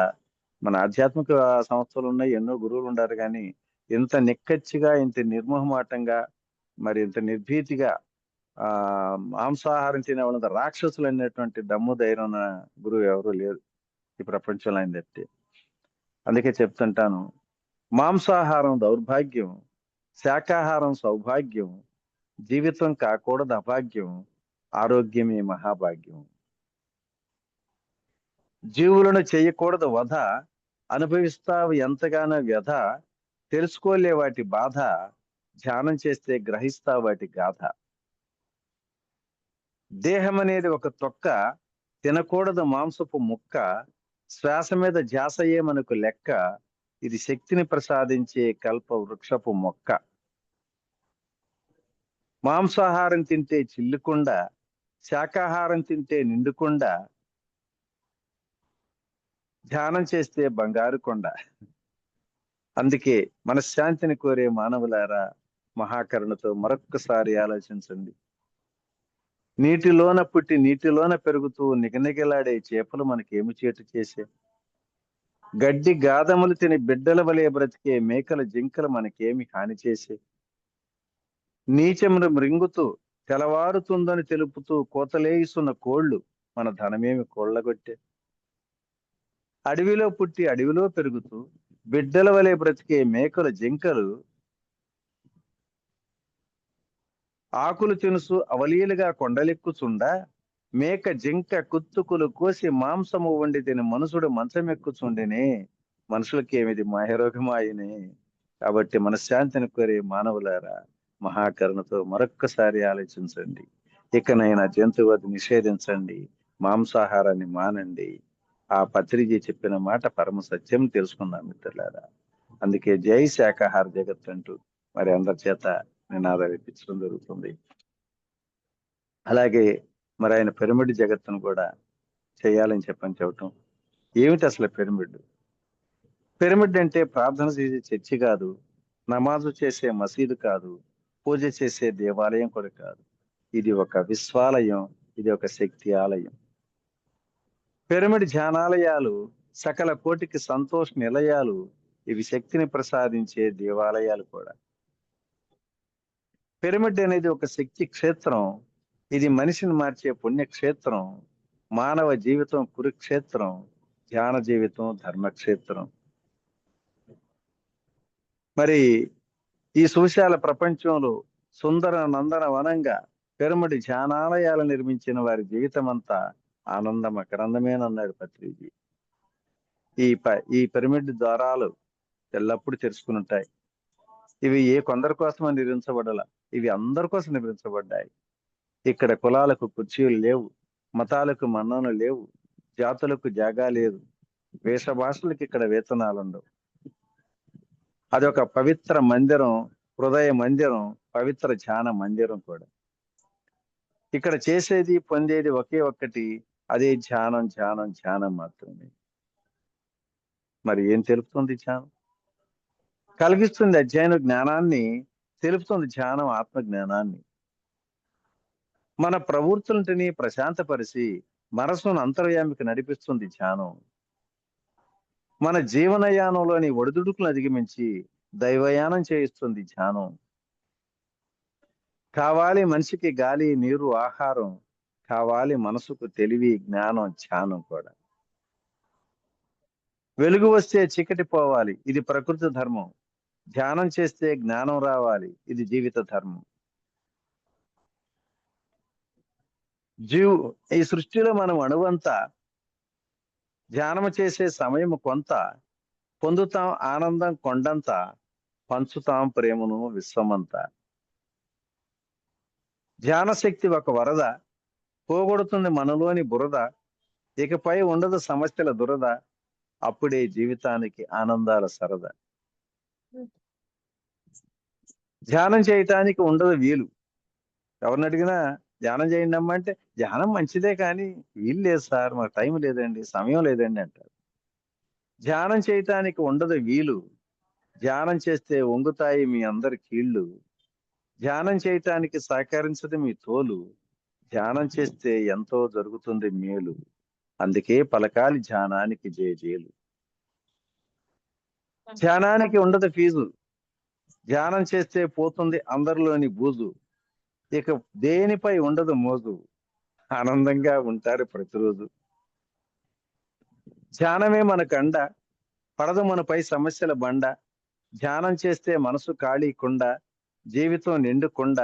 మన ఆధ్యాత్మిక సంస్థలు ఉన్నాయి, ఎన్నో గురువులు ఉండారు, కానీ ఇంత నిక్కచ్చిగా, ఇంత నిర్మోహమాటంగా, మరి ఇంత నిర్భీతిగా మాంసాహారం తినే వాళ్ళంత రాక్షసులు అనేటువంటి దమ్ము ధైర్యం ఉన్న గురువు ఎవరు లేరు ఈ ప్రపంచంలో ఆయన తప్పితే. అందుకే చెప్తుంటాను, మాంసాహారం దౌర్భాగ్యం, శాకాహారం సౌభాగ్యం, జీవితం కాకూడదు అభాగ్యం, ఆరోగ్యమే మహాభాగ్యం. జీవులను చేయకూడదు వధ, అనుభవిస్తావు ఎంతగానో వ్యధ, తెలుసుకోలే వాటి బాధ, ధ్యానం చేస్తే గ్రహిస్తావు వాటి గాథ. దేహం అనేది ఒక తొక్క, తినకూడదు మాంసపు ముక్క, శ్వాస మీద ధ్యాసయే మనకు లెక్క, ఇది శక్తిని ప్రసాదించే కల్ప వృక్షపు మొక్క. మాంసాహారం తింటే చిల్లుకుండా, శాకాహారం తింటే నిండుకుండా, ధ్యానం చేస్తే బంగారు కొండ. అందుకే మనశ్శాంతిని కోరే మానవులారా, మహాకరుణతో మరొక్కసారి ఆలోచించండి. నీటిలోన పుట్టి నీటిలోన పెరుగుతూ నిగనిగలాడే చేపలు మనకేమి చేటు చేసే, గడ్డి గాదములు తిని బిడ్డల వలె బ్రతికే మేకల జింకలు మనకేమి హాని చేసే, నీచమును మృంగుతూ తెలవారుతుందని తెలుపుతూ కోతలేయిస్తున్న కోళ్లు మన ధనమేమి కోళ్లగొట్టే, అడవిలో పుట్టి అడవిలో పెరుగుతూ బిడ్డల వలె బ్రతికే మేకల జింకలు ఆకులు తినుసు అవలీలుగా కొండలెక్కుచుండా, మేక జింక కుత్తుకులు కోసి మాంసము వండి తిని మనుషుడు మంచమెక్కుచుండెనే, మనుషులకేమిది మాయరోగమాయనే. కాబట్టి మనశ్శాంతిని కోరే మానవులారా, మహాకరుణతో మరొక్కసారి ఆలోచించండి. ఇకనైనా జంతువది నిషేధించండి, మాంసాహారాన్ని మానండి. ఆ పత్రిజీ చెప్పిన మాట పరమ సత్యం తెలుసుకున్నాం మిత్రులారా. అందుకే జై శాకాహార జగత్ అంటూ మరి అందరి చేత నినాదాలు ఇప్పించడం జరుగుతుంది. అలాగే మరి ఆయన పిరమిడ్ జగత్తును కూడా చేయాలని చెప్పటం. ఏమిటి అసలు పిరమిడ్? పిరమిడ్ అంటే ప్రార్థన చేసే చర్చి కాదు, నమాజు చేసే మసీదు కాదు, పూజ చేసే దేవాలయం కూడా కాదు. ఇది ఒక విశ్వాలయం, ఇది ఒక శక్తి ఆలయం. పిరమిడ్ ధ్యానాలయాలు సకల కోటికి సంతోష నిలయాలు, ఇవి శక్తిని ప్రసాదించే దేవాలయాలు కూడా. పిరమిడ్ అనేది ఒక శక్తి క్షేత్రం, ఇది మనిషిని మార్చే పుణ్యక్షేత్రం, మానవ జీవితం కురుక్షేత్రం, ధ్యాన జీవితం ధర్మక్షేత్రం. మరి ఈ సువిశాల ప్రపంచంలో సుందర నందన వనంగా పిరమిడ్ ధ్యానాలయాలు నిర్మించిన వారి జీవితం అంతా ఆనందం అకరందమేనన్నాడు పత్రిజీ. ఈ పిరమిడ్ ద్వారాలు ఎల్లప్పుడూ తెరుచుకుని ఉంటాయి. ఇవి కొందరి కోసం నిర్మించబడాల, ఇవి అందరి కోసం నిర్మించబడ్డాయి. ఇక్కడ కులాలకు కుర్చీలు లేవు, మతాలకు మన్ననలు లేవు, జాతులకు జాగా లేదు, వేష భాషలకు ఇక్కడ వేతనాలు ఉండవు. అదొక పవిత్ర మందిరం, హృదయ మందిరం, పవిత్ర ధ్యాన మందిరం కూడా. ఇక్కడ చేసేది పొందేది ఒకే ఒక్కటి, అదే ధ్యానం ధ్యానం ధ్యానం మాత్రమే. మరి ఏం తెలుపుతుంది ధ్యానం? కలిగిస్తుంది అధ్యయన జ్ఞానాన్ని, తెలుపుతుంది ధ్యానం ఆత్మ జ్ఞానాన్ని. మన ప్రవృత్తులని ప్రశాంతపరిచి మనసును అంతర్యామికి నడిపిస్తుంది ధ్యానం. మన జీవనయానంలోని ఒడిదుడుకులను అధిగమించి దైవయానం చేయిస్తుంది ధ్యానం. కావాలి మనిషికి గాలి, నీరు, ఆహారం, కావాలి మనసుకు తెలివి, జ్ఞానం, ధ్యానం కూడా. వెలుగు వస్తే చీకటి పోవాలి, ఇది ప్రకృతి ధర్మం. ధ్యానం చేస్తే జ్ఞానం రావాలి, ఇది జీవిత ధర్మం. ఈ సృష్టిలో మనం అణువంతా ధ్యానం చేసే సమయం కొంత, పొందుతాం ఆనందం కొండంత, పంచుతాం ప్రేమను విశ్వమంతా. ధ్యాన శక్తి ఒక వరద, పోగొడుతుంది మనలోని బురద, ఇకపై ఉండదు సమస్యల దురద, అప్పుడే జీవితానికి ఆనందాల సరదా. ధ్యానం చేయటానికి ఉండదు వీలు. ఎవరిని అడిగినా ధ్యానం చేయండి అమ్మా అంటే, ధ్యానం మంచిదే కానీ వీలు లేదు సార్, మాకు టైం లేదండి, సమయం లేదండి అంటారు. ధ్యానం చేయటానికి ఉండదు వీలు, ధ్యానం చేస్తే వంగుతాయి మీ అందరి కీళ్ళు. ధ్యానం చేయటానికి సహకరించదు మీ తోలు, ధ్యానం చేస్తే ఎంతో జరుగుతుంది మేలు. అందుకే పలకాలి ధ్యానానికి జేజేలు. ధ్యానానికి ఉండదు ఫీజు, ధ్యానం చేస్తే పోతుంది అందరిలోని బూజు, ఇక దేనిపై ఉండదు మోజు, ఆనందంగా ఉంటారు ప్రతిరోజు. ధ్యానమే మనకు అండ, పడదు మనపై సమస్యల బండ. ధ్యానం చేస్తే మనసు ఖాళీ కుండ, జీవితం నిండుకుండ.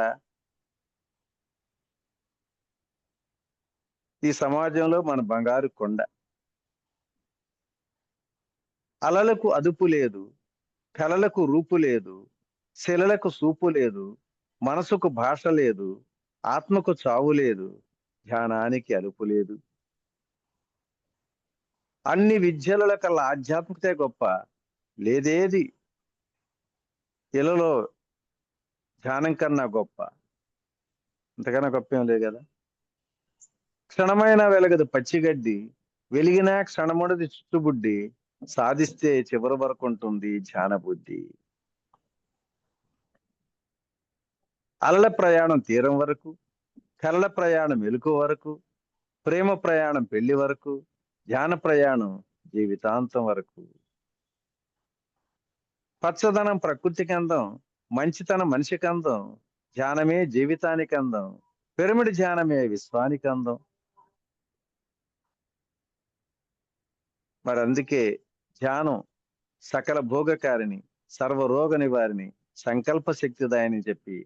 ఈ సమాజంలో మన బంగారు కొండ. అలలకు అదుపు లేదు, కలలకు రూపు లేదు, శిలలకు సూపు లేదు, మనసుకు భాష లేదు, ఆత్మకు చావు లేదు, ధ్యానానికి అలుపు లేదు. అన్ని విద్యల కల్లా ఆధ్యాత్మికతే గొప్ప, లేదేది ఇలలో ధ్యానం కన్నా గొప్ప. అంతకన్నా గొప్ప ఏం లేదు కదా. క్షణమైన వెలగదు పచ్చిగడ్డి, వెలిగినా క్షణముడది చుట్టుబుడ్డి, సాధిస్తే చివరి వరకు ఉంటుంది ధ్యాన బుద్ధి. అలల ప్రయాణం తీరం వరకు, కలల ప్రయాణం మెలుకు వరకు, ప్రేమ ప్రయాణం పెళ్లి వరకు, ధ్యాన ప్రయాణం జీవితాంతం వరకు. పచ్చదనం ప్రకృతికి అందం, మంచితనం మనిషికి అందం, ధ్యానమే జీవితానికి అందం, పిరమిడ్ ధ్యానమే విశ్వానికి అందం. మరి అందుకే ధ్యానం సకల భోగకారిని, సర్వరోగ నివారిని, సంకల్ప శక్తిదాయని చెప్పి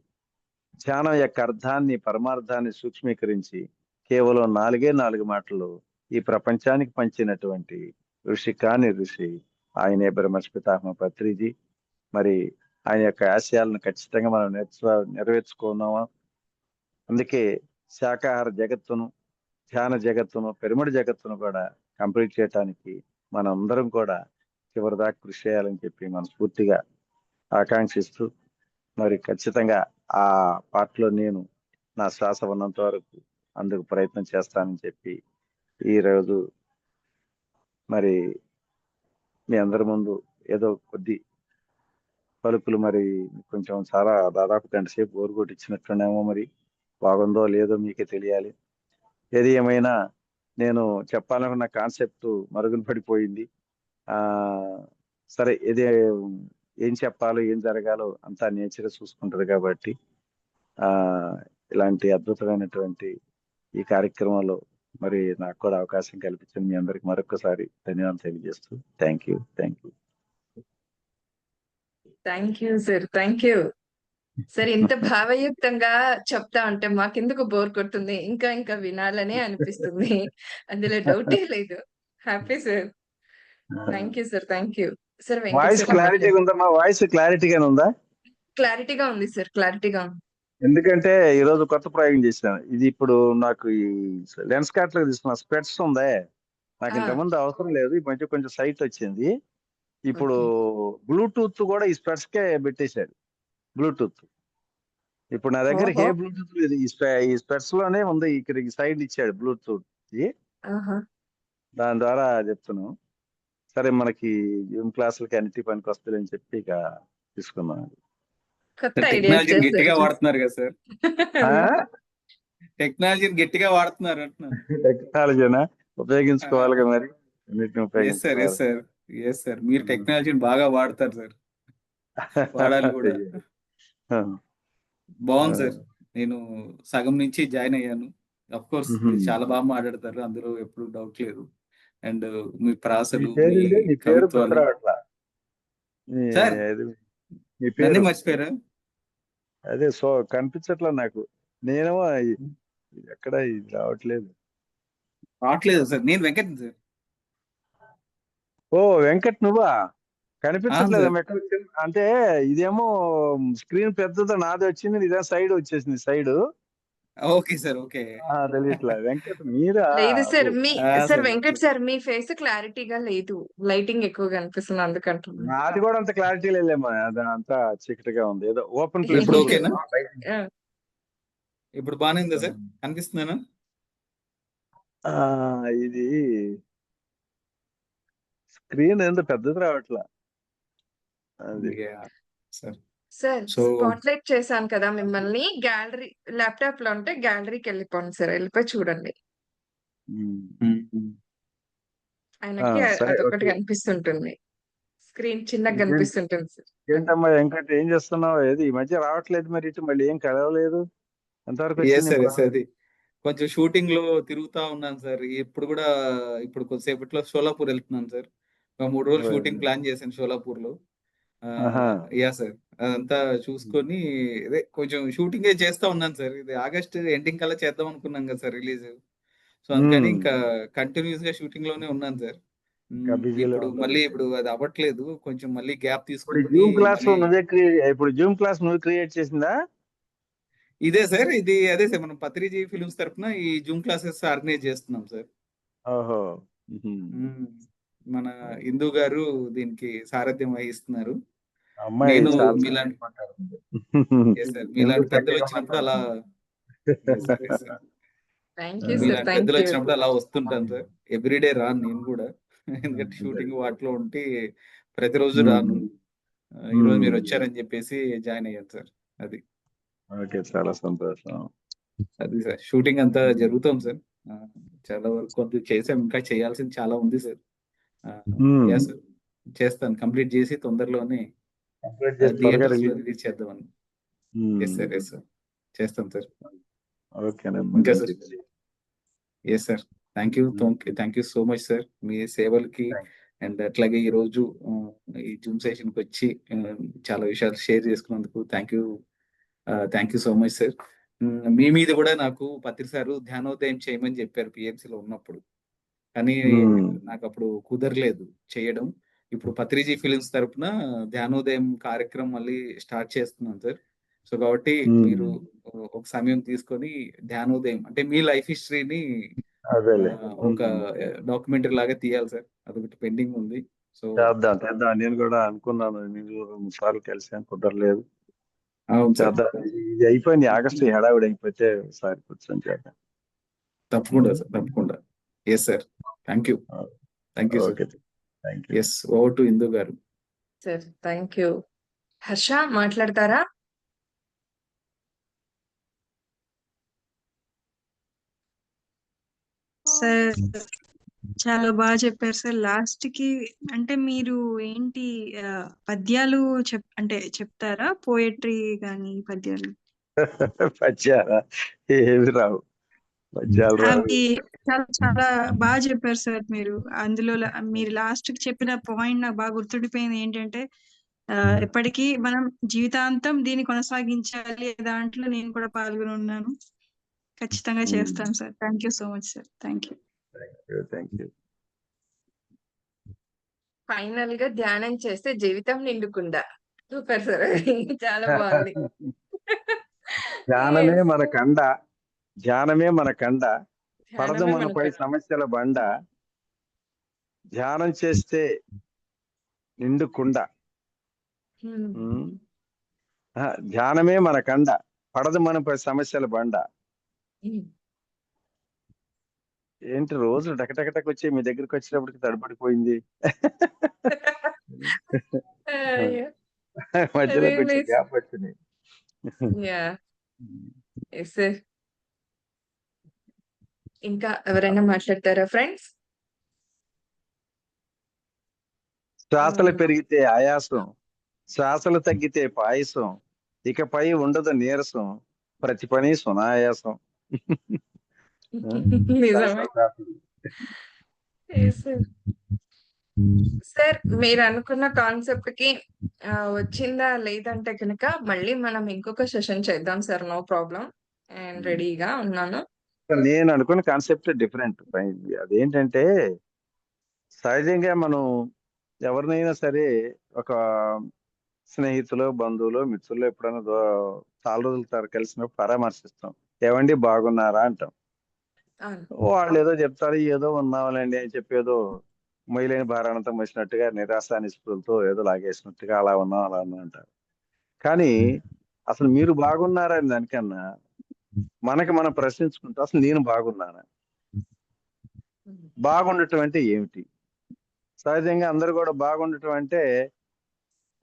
ధ్యానం యొక్క అర్థాన్ని పరమార్థాన్ని సూక్ష్మీకరించి కేవలం 4 మాటలు ఈ ప్రపంచానికి పంచినటువంటి ఋషి కాని ఋషి ఆయనే బ్రహ్మర్షి పితామహ పత్రిజీ. మరి ఆయన యొక్క ఆశయాలను ఖచ్చితంగా మనం నెరవేర్చుకున్నామా. అందుకే శాకాహార జగత్తును, ధ్యాన జగత్తును, పిరమిడ్ జగత్తును కూడా కంప్లీట్ చేయడానికి మనందరం కూడా చివరిదాకా కృషి చేయాలని చెప్పి మనస్ఫూర్తిగా ఆకాంక్షిస్తూ, మరి ఖచ్చితంగా ఆ పాటలో నేను నా శ్వాస ఉన్నంత వరకు అందుకు ప్రయత్నం చేస్తానని చెప్పి ఈరోజు మరి మీ అందరి ముందు ఏదో కొద్ది పలుకులు మరి కొంచెం చాలా దాదాపు గంట సేపు బోరు కొట్టించినట్టునేమో, మరి బాగుందో లేదో మీకే తెలియాలి. ఏది ఏమైనా నేను చెప్పాలనుకున్న కాన్సెప్ట్ మరుగున పడిపోయింది. సరే, ఏం చెప్పాలో ఏం జరగాలో అంతా నేచర్ చూసుకుంటది కాబట్టి ఇలాంటి అద్భుతమైనటువంటి ఈ కార్యక్రమంలో మరి నాకు కూడా అవకాశం కల్పించిన మీ అందరికి మరొకసారి ధన్యవాదాలు తెలియజేస్తూ thank you. Thank you sir, thank you sir. ఇంత భావయుక్తంగా చెప్తా ఉంటే మాకెందుకు బోర్ కొడుతుంది, ఇంకా ఇంకా వినాలనే అనిపిస్తుంది, అందులో డౌటే లేదు. Happy sir, thank you sir, thank you sir. Voice క్లారిటీగా ఉందమ్మా? వాయిస్ క్లారిటీగా ఉందా? క్లారిటీగా ఉంది సార్, క్లారిటీగా ఉంది. ఎందుకంటే ఈ రోజు కొత్త ప్రయోగం చేశాను. ఇది ఇప్పుడు నాకు ఈ లెన్స్ కార్ట్ లో తీసుకున్న స్పెట్స్ ఉందే, నాకు ఇంతకుముందు అవసరం లేదు. ఈ మధ్య కొంచెం సైట్ వచ్చింది. ఇప్పుడు బ్లూటూత్ కూడా ఈ స్పెట్స్ కే పెట్టేశాడు. బ్లూటూత్ ఇప్పుడు నా దగ్గర ఏ బ్లూటూత్ లేదు, ఈ స్పెట్స్ లోనే ఉంది. ఇక్కడ సైడ్ ఇచ్చాడు బ్లూటూత్, దాని ద్వారా చెప్తున్నాం. సరే, మనకి జూమ్ క్లాసులకి అన్నిటి పనికి వస్తుంది అని చెప్పి ఇక తీసుకున్నాం. కొత్త టెక్నాలజీ గట్టిగా వాడుతున్నారు కదా సార్. టెక్నాలజీని గట్టిగా వాడుతున్నారు అంటున్నాను. టెక్నాలజీనా ఉపయోగించుకోవాలి మరి, అన్నిటిని ఎస్ సార్, ఎస్ ఉపయోగించుకోవాలి. Sir, yes sir. మీరు టెక్నాలజీని బాగా వాడతారు సార్, వాడాలి కూడా. బాగుంది సార్. నేను సగం నుంచి జాయిన్ అయ్యాను. అఫ్ కోర్స్ మీరు చాలా బాగా మాట్లాడతారు, అందులో ఎప్పుడు డౌట్ లేదు. అండ్ మీ ప్రాసలు, మీ నీ పేరు కవిత్వాలు. గుర్తురావట్లా. సార్ మీ నన్నే పేరు మర్చిపోయారా? అదే కనిపించట్లా నాకు. నేనేమో ఎక్కడ ఇది రావట్లేదు. రావట్లేదు సార్. నేను వెంకట్ సార్. ఓ వెంకట్, నువ్వా? కనిపించట్లేదు సార్. ఎక్కడ వచ్చింది అంటే, ఇదేమో స్క్రీన్ పెద్దదో నాది వచ్చింది, ఇదే సైడ్ వచ్చేసింది సైడ్. Okay sir, okay. తెలియట్లా. వెంకట్ మీరా? లేదు sir, sir sir Venkat sir మీ ఫేస్ క్లారిటీగా లేదు, లైటింగ్ ఎక్కువ కనిపిస్తుంది అందుకంటున్నాను. నాది కూడా అంత క్లారిటీ లేదేమో, అది అంతా చీకటిగా ఉంది. ఏదో ఓపెన్ ఇప్పుడు ప్లేస్. ఓకేనా? ఇప్పుడు బాగానే ఉందా సార్? కనిపిస్తున్నానా? ఇది స్క్రీన్ ఎంత పెద్దది రావట్లా అది. సార్ సార్ సో స్పాట్లైట్ చేశాను కదా మిమ్మల్ని, గ్యాలరీ ల్యాప్టాప్ లో ఉంటే గ్యాలరీకి వెళ్ళిపోండి సార్, వెళ్ళిపోయి చూడండి. ఆయనకి సరే, అదొకటి ఓకే. కనిపిస్తుంటుంది, స్క్రీన్ చిన్నగా ఇంకేం- కనిపిస్తుంటుంది సార్. ఏంటమ్మా వెంకట్, ఏం చేస్తున్నావు? ఏది ఈ మధ్య రావట్లేదు మరి, ఇటు మళ్ళీ ఏం కలవలేదు. ఎంతవరకు ఎస్ వచ్చింది సార్, నీ ఎస్ అది కొంచెం షూటింగ్ లో తిరుగుతా ఉన్నాను సార్. ఇప్పుడు కూడా ఇప్పుడు కొద్దిసేపట్లో షోలాపూర్ వెళ్తున్నాను సార్. ఒక 3 రోజులు షూటింగ్ ప్లాన్ చేశాను షోలాపూర్ లో. ఆహా. యా సార్, అదంతా చూసుకొని అదే కొంచెం షూటింగ్ చేస్తా ఉన్నాను సార్. ఇది ఆగస్ట్ ఎండింగ్ కల్లా చేద్దాం అనుకున్నాం కదా సార్ రిలీజ్. సో అందుకని ఇంకా కంటిన్యూస్ గా షూటింగ్ లోనే ఉన్నాను సార్. ఇంకా బిజీలో ఇప్పుడు ఉన్నావు. మళ్ళీ ఇప్పుడు అది అవ్వట్లేదు, కొంచెం మళ్ళీ గ్యాప్ ఇప్పుడు తీసుకుని జూమ్ క్లాస్ మళ్ళీ ఇప్పుడు జూమ్ క్లాస్ నువ్వు క్రియేట్ చేసిందా? ఇదే సార్, ఇది అదే సార్, మనం పత్రిజీ ఫిల్మ్స్ తరఫున ఈ జూమ్ క్లాసెస్ ఆర్గనైజ్ చేస్తున్నాం సార్. ఓహో. మన ఇందు గారు దీనికి సారథ్యం వహిస్తున్నారు. అమ్మాయి నేను చాలా మీలాంటి yes sir, ఎందుకు మీలాంటి పెద్దలు చక్కగా వచ్చినప్పుడు అలా yes sir, yes sir. Thank you sir, మీలాంటి థ్యాంక్ పెద్దలు యూ. వచ్చినప్పుడు అలా వస్తుంటాను సార్. ఎవ్రీడే రాను నేను కూడా, ఎందుకంటే షూటింగ్ వాటిలో ఉంటే ప్రతిరోజు రాను. ఈరోజు మీరు వచ్చారని చెప్పేసి జాయిన్ అయ్యాను సార్. అది ఓకే, చాలా సంతోషం. అది సార్, షూటింగ్ అంతా జరుగుతాం సార్. చాలా వరకు కొంత చేసాం, ఇంకా చేయాల్సింది చాలా ఉంది సార్. యా సార్, చేస్తాను, కంప్లీట్ చేసి తొందరలోనే థియేటర్స్ లో రిలీజ్ చేద్దామని. ఎస్ సార్, ఎస్ సార్, చేస్తాం సార్. ఇంకా sir yes sir, thank you so much sir మీ సేవలకి. అండ్ అట్లాగే ఈ రోజు ఈ జూమ్ సెషన్ కి వచ్చి చాలా విషయాలు షేర్ చేసుకున్నందుకు thank you so much sir. మీ మీద కూడా నాకు పత్రి సారు ధ్యానోదయం చేయమని చెప్పారు PMC లో ఉన్నప్పుడు, కానీ నాకు అప్పుడు కుదరలేదు చేయడం. ఇప్పుడు పత్రిజీ ఫిలిమ్స్ తరపున ధ్యానోదయం కార్యక్రమం మళ్ళీ స్టార్ట్ చేస్తున్నాం సార్. సో కాబట్టి మీరు ఒక సమయం తీసుకొని ధ్యానోదయం అంటే మీ లైఫ్ హిస్టరీని ఒక డాక్యుమెంటరీ లాగా తీయాలి సార్, అదొకటి పెండింగ్ ఉంది. సో చేద్దాం. నేను కూడా అనుకున్నాను, నేను 2 సార్లు కలిసాను, కుదరలేదు. అవును సార్, చేద్దాం. ఇది అయిపోయింది, ఆగస్టు హడావిడి అయిపోతే ఒకసారి కూర్చొని చేద్దాం. తప్పకుండా సార్, తప్పకుండా. Yes sir, thank you sir. Yes, over to Indu garu. Sir thank you. Harsha మాట్లాడతారా? సార్ చాలా బాగా చెప్పారు సార్. లాస్ట్ కి అంటే మీరు ఏంటి పద్యాలు అంటే చెప్తారా? పోయట్రీ కానీ పద్యాలు పద్యాలా? ఏవి రావు, పద్యాలు రావు. అవి చాలా చాలా బాగా చెప్పారు సార్ మీరు. అందులో మీరు లాస్ట్ కి చెప్పిన పాయింట్ నాకు బాగా గుర్తుండిపోయింది ఏంటంటే, ఎప్పటికీ మనం జీవితాంతం దీన్ని కొనసాగించాలి, దాంట్లో నేను కూడా పాల్గొని ఉన్నాను. ఖచ్చితంగా చేస్తాను sir. Thank you so much sir. Thank you. Final గా ధ్యానం చేస్తే జీవితం నిండుకుందా. సూపర్ సార్, చాలా బాగుంది. ధ్యానమే మన కండ, ధ్యానమే మన కండ, పడదు ధ్యానమే మనపై మనకు. సమస్యల బండ, ధ్యానం చేస్తే నిండుకుండ. ధ్యానమే మన కండ, పడదు మనపై సమస్యల బండ. ఏంటి రోజు టకటకటకు వచ్చి మీ దగ్గరికి వచ్చినప్పటికి తడబడిపోయింది. మధ్యలో కొంచెం గ్యాప్ వచ్చింది. ఇంకా ఎవరైనా మాట్లాడతారా ఫ్రెండ్స్? శ్వాసలు పెరిగితే ఆయాసం, శ్వాసలు తగ్గితే పాయసం, ఇకపై ఉండదు నీరసం, ప్రతి పని సునాయాసం. నిజమే. Yes, sir. సార్ మీరు అనుకున్న కాన్సెప్ట్ కి వచ్చిందా లేదంటే కనుక మళ్ళీ మనం ఇంకొక సెషన్ చేద్దాం సార్. నో ప్రాబ్లం, అండ్ రెడీగా ఉన్నాను. నేను అనుకున్న కాన్సెప్ట్ డిఫరెంట్. అదేంటంటే సహజంగా మనం ఎవరినైనా సరే ఒక స్నేహితులు, బంధువులు, మిత్రులు ఎప్పుడైనా చాలా రోజుల కలిసినప్పుడు పరామర్శిస్తాం. ఏవండి బాగున్నారా అంటాం. అవును. వాళ్ళు ఏదో చెప్తారు, ఏదో ఉన్నావులేండి అని చెప్పి ఏదో మొయ్యలేని భారానంతా మోసినట్టుగా నిరాశ నిస్పృహలతో ఏదో లాగేసినట్టుగా అలా ఉన్నాం అలా ఉన్నాం అంటారు. కానీ అసలు మీరు బాగున్నారని దానికన్నా మనకి మనం ప్రశ్నించుకుంటాం, అసలు నేను బాగున్నానా? బాగుండటం అంటే ఏమిటి? సహజంగా అందరూ కూడా బాగుండటం అంటే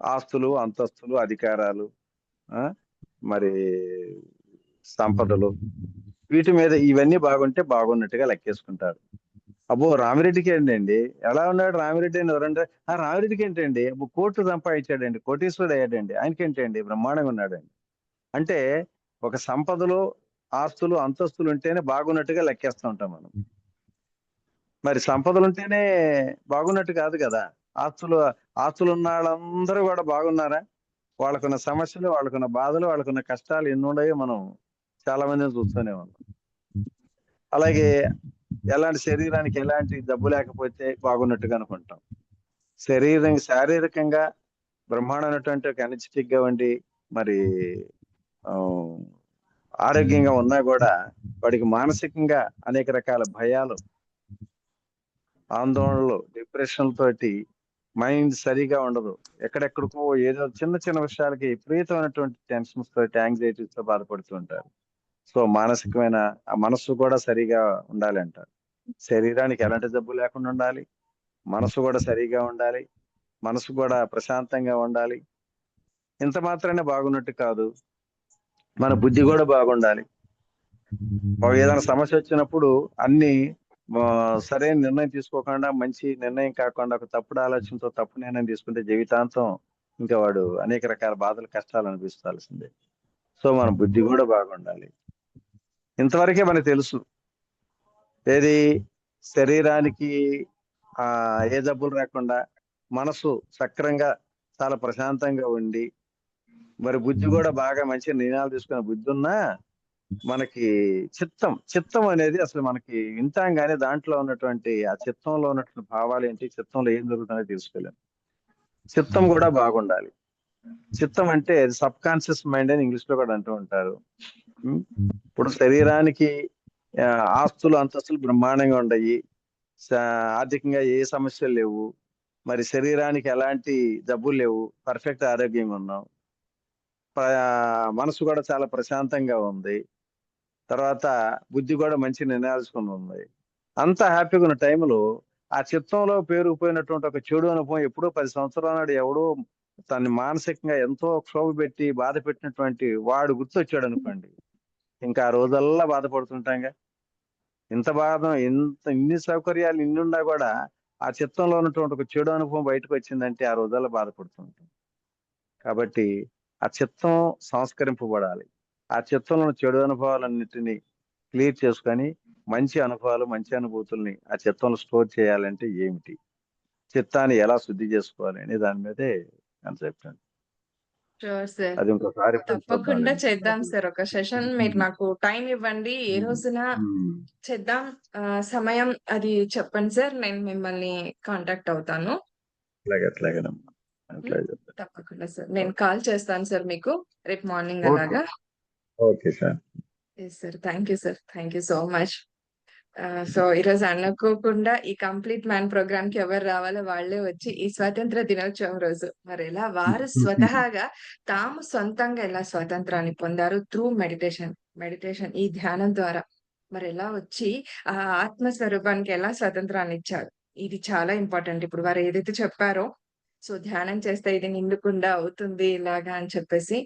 ఆస్తులు, అంతస్తులు, అధికారాలు, మరి సంపదలు, వీటి మీద ఇవన్నీ బాగుంటే బాగున్నట్టుగా లెక్కేసుకుంటారు. అబ్బో రామిరెడ్డికి ఏంటండి, ఎలా ఉన్నాడు రామిరెడ్డి అని ఎవరంటే రామిరెడ్డికి ఏంటండి, అబ్బో కోట్లు సంపాదించాడండి, కోటీశ్వరుడు అయ్యాడండి, ఆయనకేంటండి బ్రహ్మాండంగా ఉన్నాడండి. అంటే ఒక సంపదలు, ఆస్తులు, అంతస్తులు ఉంటేనే బాగున్నట్టుగా లెక్కేస్తూ ఉంటాం మనం. మరి సంపదలు ఉంటేనే బాగున్నట్టు కాదు కదా. ఆస్తులు ఉన్న వాళ్ళందరూ కూడా బాగున్నారా? వాళ్ళకున్న సమస్యలు, వాళ్ళకున్న బాధలు, వాళ్ళకున్న కష్టాలు ఎన్ని ఉన్నాయో మనం చాలా మందిని చూస్తూనే ఉన్నాం. అలాగే ఎలాంటి శరీరానికి ఎలాంటి జబ్బు లేకపోతే బాగున్నట్టుగా అనుకుంటాం. శారీరకంగా బ్రహ్మాండమైనటువంటి ఒక ఎనర్జెటిక్ గా ఉండి మరి ఆరోగ్యంగా ఉన్నా కూడా వాడికి మానసికంగా అనేక రకాల భయాలు, ఆందోళనలు, డిప్రెషన్ తోటి మైండ్ సరిగా ఉండదు. ఎక్కడెక్కడికో ఏదో చిన్న చిన్న విషయాలకి విపరీతమైనటువంటి టెన్షన్స్ తోటి, యాంగ్జైటీస్ తో బాధపడుతూ ఉంటారు. సో మానసికమైన ఆ మనస్సు కూడా సరిగా ఉండాలి అంటారు. శరీరానికి ఎలాంటి జబ్బు లేకుండా ఉండాలి, మనసు కూడా సరిగా ఉండాలి, మనసు కూడా ప్రశాంతంగా ఉండాలి. ఇంత మాత్రమే బాగున్నట్టు కాదు, మన బుద్ధి కూడా బాగుండాలి. ఏదైనా సమస్య వచ్చినప్పుడు అన్ని సరైన నిర్ణయం తీసుకోకుండా, మంచి నిర్ణయం కాకుండా ఒక తప్పుడు ఆలోచనతో తప్పు నిర్ణయం తీసుకుంటే జీవితాంతం ఇంకా వాడు అనేక రకాల బాధలు, కష్టాలు అనిపిస్తాల్సిందే. సో మన బుద్ధి కూడా బాగుండాలి. ఇంతవరకే మనకు తెలుసు. ఏది శరీరానికి ఏ జబ్బులు రాకుండా, మనసు సక్రంగా చాలా ప్రశాంతంగా ఉండి, మరి బుద్ధి కూడా బాగా మంచి నిర్ణయాలు తీసుకునే బుద్ధి ఉన్నా మనకి చిత్తం అనేది అసలు మనకి వింటాంగానే దాంట్లో ఉన్నటువంటి ఆ చిత్తంలో ఉన్నటువంటి భావాలు ఏంటి, చిత్తంలో ఏం జరుగుతుందో తెలుసుకోలేము. చిత్తం కూడా బాగుండాలి. చిత్తం అంటే సబ్ కాన్షియస్ మైండ్ అని ఇంగ్లీష్ లో కూడా అంటూ ఉంటారు. ఇప్పుడు శరీరానికి ఆస్తులు, అంతస్తులు బ్రహ్మాండంగా ఉన్నాయి, ఆర్థికంగా ఏ సమస్యలు లేవు, మరి శరీరానికి ఎలాంటి జబ్బులు లేవు, పర్ఫెక్ట్ ఆరోగ్యంగా ఉన్నాం, మనసు కూడా చాలా ప్రశాంతంగా ఉంది, తర్వాత బుద్ధి కూడా మంచి నిర్ణయాలు ఉంది. అంత హ్యాపీగా ఉన్న టైంలో ఆ చిత్తంలో పేరుకుపోయినటువంటి ఒక చెడు అనుభవం ఎప్పుడో 10 సంవత్సరాల నాడు ఎవడో తన్ని మానసికంగా ఎంతో క్షోభ పెట్టి బాధ పెట్టినటువంటి వాడు గుర్తొచ్చాడు అనుకోండి, ఇంకా ఆ రోజల్లా బాధపడుతుంటాంగా. ఇన్ని సౌకర్యాలు ఇన్నున్నా కూడా ఆ చిత్తంలో ఉన్నటువంటి ఒక చెడు అనుభవం బయటకు వచ్చిందంటే ఆ రోజల్లా బాధపడుతుంటాం. కాబట్టి ఆ చిత్తం సంస్కరింపబడాలి. ఆ చిత్తంలో చెడు అనుభవాలన్నిటినీ క్లియర్ చేసుకొని మంచి అనుభవాలు, మంచి అనుభూతుల్ని ఆ చిత్తంలో స్టోర్ చేయాలంటే ఏమిటి, చిత్తాన్ని ఎలా శుద్ధి చేసుకోవాలి అనే దాని మీదే కాన్సెప్ట్ అండి. అది ఇంకోసారి తప్పకుండా చేద్దాం సార్ ఒక సెషన్. మీరు నాకు టైం ఇవ్వండి, ఏ రోజున చేద్దాం, సమయం అది చెప్పండి సార్, నేను మిమ్మల్ని కాంటాక్ట్ అవుతాను. తప్పకుండా సార్, నేను కాల్ చేస్తాను సార్ మీకు రేపు మార్నింగ్ అలాగా. Okay sir. Sir thank you sir, thank you so much. So ఈరోజు అనుకోకుండా ఈ కంప్లీట్ మ్యాన్ ప్రోగ్రామ్ కి ఎవరు రావాలో వాళ్ళే వచ్చి ఈ స్వాతంత్ర దినోత్సవం రోజు మరి ఎలా వారు స్వతహాగా తాము సొంతంగా ఎలా స్వాతంత్రాన్ని పొందారు త్రూ మెడిటేషన్ ఈ ధ్యానం ద్వారా మరి ఎలా వచ్చి ఆ ఆత్మస్వరూపానికి ఎలా స్వతంత్రాన్ని ఇచ్చారు, ఇది చాలా ఇంపార్టెంట్. ఇప్పుడు వారు ఏదైతే చెప్పారో, సో ధ్యానం చేస్తే ఇది నిండుకుండా అవుతుంది ఇలాగా అని చెప్పేసి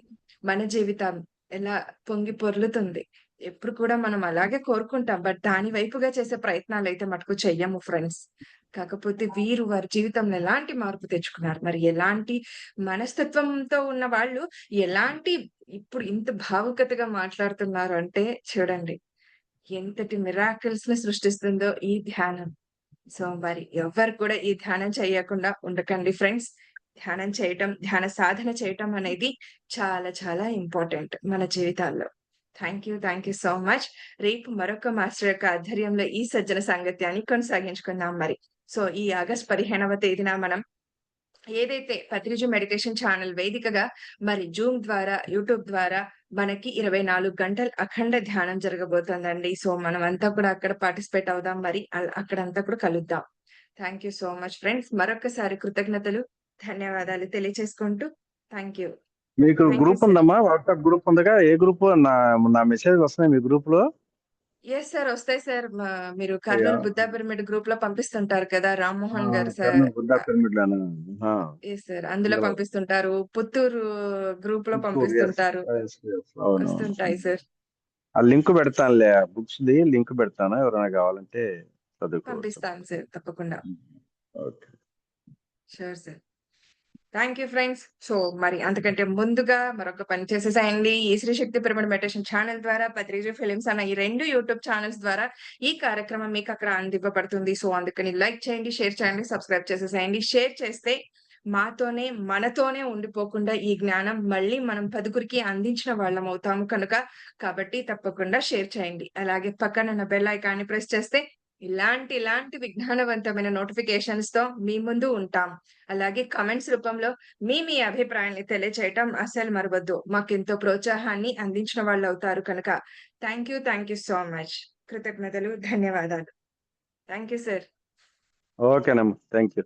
మన జీవితం ఎలా పొంగి పొర్లుతుంది, ఎప్పుడు కూడా మనం అలాగే కోరుకుంటాం. బట్ దాని వైపుగా చేసే ప్రయత్నాలైతే మటుకు చెయ్యము ఫ్రెండ్స్. కాకపోతే వీరు వారి జీవితంలో ఎలాంటి మార్పు తెచ్చుకున్నారు. మరి ఎలాంటి మనస్తత్వంతో ఉన్న వాళ్ళు ఎలాంటి ఇప్పుడు ఇంత భావుకతగా మాట్లాడుతున్నారు అంటే చూడండి. ఎంతటి మిరాకిల్స్‌ని సృష్టిస్తుందో ఈ ధ్యానం. సో, మరి ఎవ్వరు కూడా ఈ ధ్యానం చేయకుండా ఉండకండి ఫ్రెండ్స్. ధ్యానం చేయటం, ధ్యాన సాధన చేయటం అనేది చాలా చాలా ఇంపార్టెంట్ మన జీవితాల్లో. Thank you so much. రేపు మరొక మాస్టర్ యొక్క ఆధ్వర్యంలో ఈ సజ్జన సాంగత్యాన్ని కొనసాగించుకుందాం మరి. సో, ఈ ఆగస్ట్ 15వ తేదీన మనం ఏదైతే పత్రిజు మెడిటేషన్ ఛానల్ వేదికగా మరి జూమ్ ద్వారా, యూట్యూబ్ ద్వారా మనకి 24 గంటలు అఖండ ధ్యానం జరగబోతోందండి. సో, మనమంతా కూడా అక్కడ పార్టిసిపేట్ అవుదాం మరి. అక్కడంతా కూడా కలుద్దాం. Thank you so much friends. మరొక్కసారి కృతజ్ఞతలు, ధన్యవాదాలు తెలియచేసుకుంటూ థ్యాంక్ యూ. మీకు థ్యాంక్ యూ గ్రూప్ సార్. ఉందమ్మా? వాట్సాప్ గ్రూప్ ఉందిగా? ఏ గ్రూప్? నా మెసేజ్ వస్తున్నాయి మీ గ్రూప్ లో? Yes sir. వస్తాయి సార్. మీరు కర్నూలు బుద్ధా పిరమిడ్ గ్రూప్‌లో పంపిస్తుంటారు కదా! రామ్మోహన్ గారు సార్. కర్నూలు బుద్ధా పిరమిడ్ లోనా? Yes sir. అందులో ఇందులో పంపిస్తుంటారు. పుత్తూరు గ్రూప్‌లో పుత్తూరు, yes, పంపిస్తుంటారు. yes, yes. అవును. వస్తుంటాయి సార్. ఆ లింక్ పెడతానులే, బుక్స్ ది లింక్ పెడతాను, ఎవరైనా కావాలంటే చదువుకోవచ్చు. పంపిస్తాను సార్ తప్పకుండా. Okay. Sure sir. Thank you friends. So, మరి అంతకంటే ముందుగా మరొక పని చేసేసేయండి. ఈ శ్రీ శక్తి పిరమిడ్ మెడిటేషన్ ఛానల్ ద్వారా, పత్రిజు ఫిలిమ్స్ అన్న ఈ 2 యూట్యూబ్ ఛానల్స్ ద్వారా ఈ కార్యక్రమం మీకు అక్కడ అందివ్వబడుతుంది. సో, అందుకని లైక్ చేయండి, షేర్ చేయండి, సబ్స్క్రైబ్ చేసేసేయండి. షేర్ చేస్తే మాతోనే, మనతోనే ఉండిపోకుండా ఈ జ్ఞానం మళ్ళీ మనం 10గురికి అందించిన వాళ్ళం అవుతాము కనుక, కాబట్టి తప్పకుండా షేర్ చేయండి. అలాగే పక్కనున్న బెల్ ఐకాన్ని ప్రెస్ చేస్తే ఇలాంటి విజ్ఞానవంతమైన నోటిఫికేషన్స్‌తో మీ ముందు ఉంటాం. అలాగే కామెంట్స్ రూపంలో మీ అభిప్రాయాన్ని తెలియచేయటం అస్సలు మరవద్దు. మాకెంతో ప్రోత్సాహాన్ని అందించిన వాళ్ళవుతారు కనుక థ్యాంక్ యూ సో మచ్. కృతజ్ఞతలు, ధన్యవాదాలు. Thank you sir. ఓకేనమ్మా, థ్యాంక్ యూ.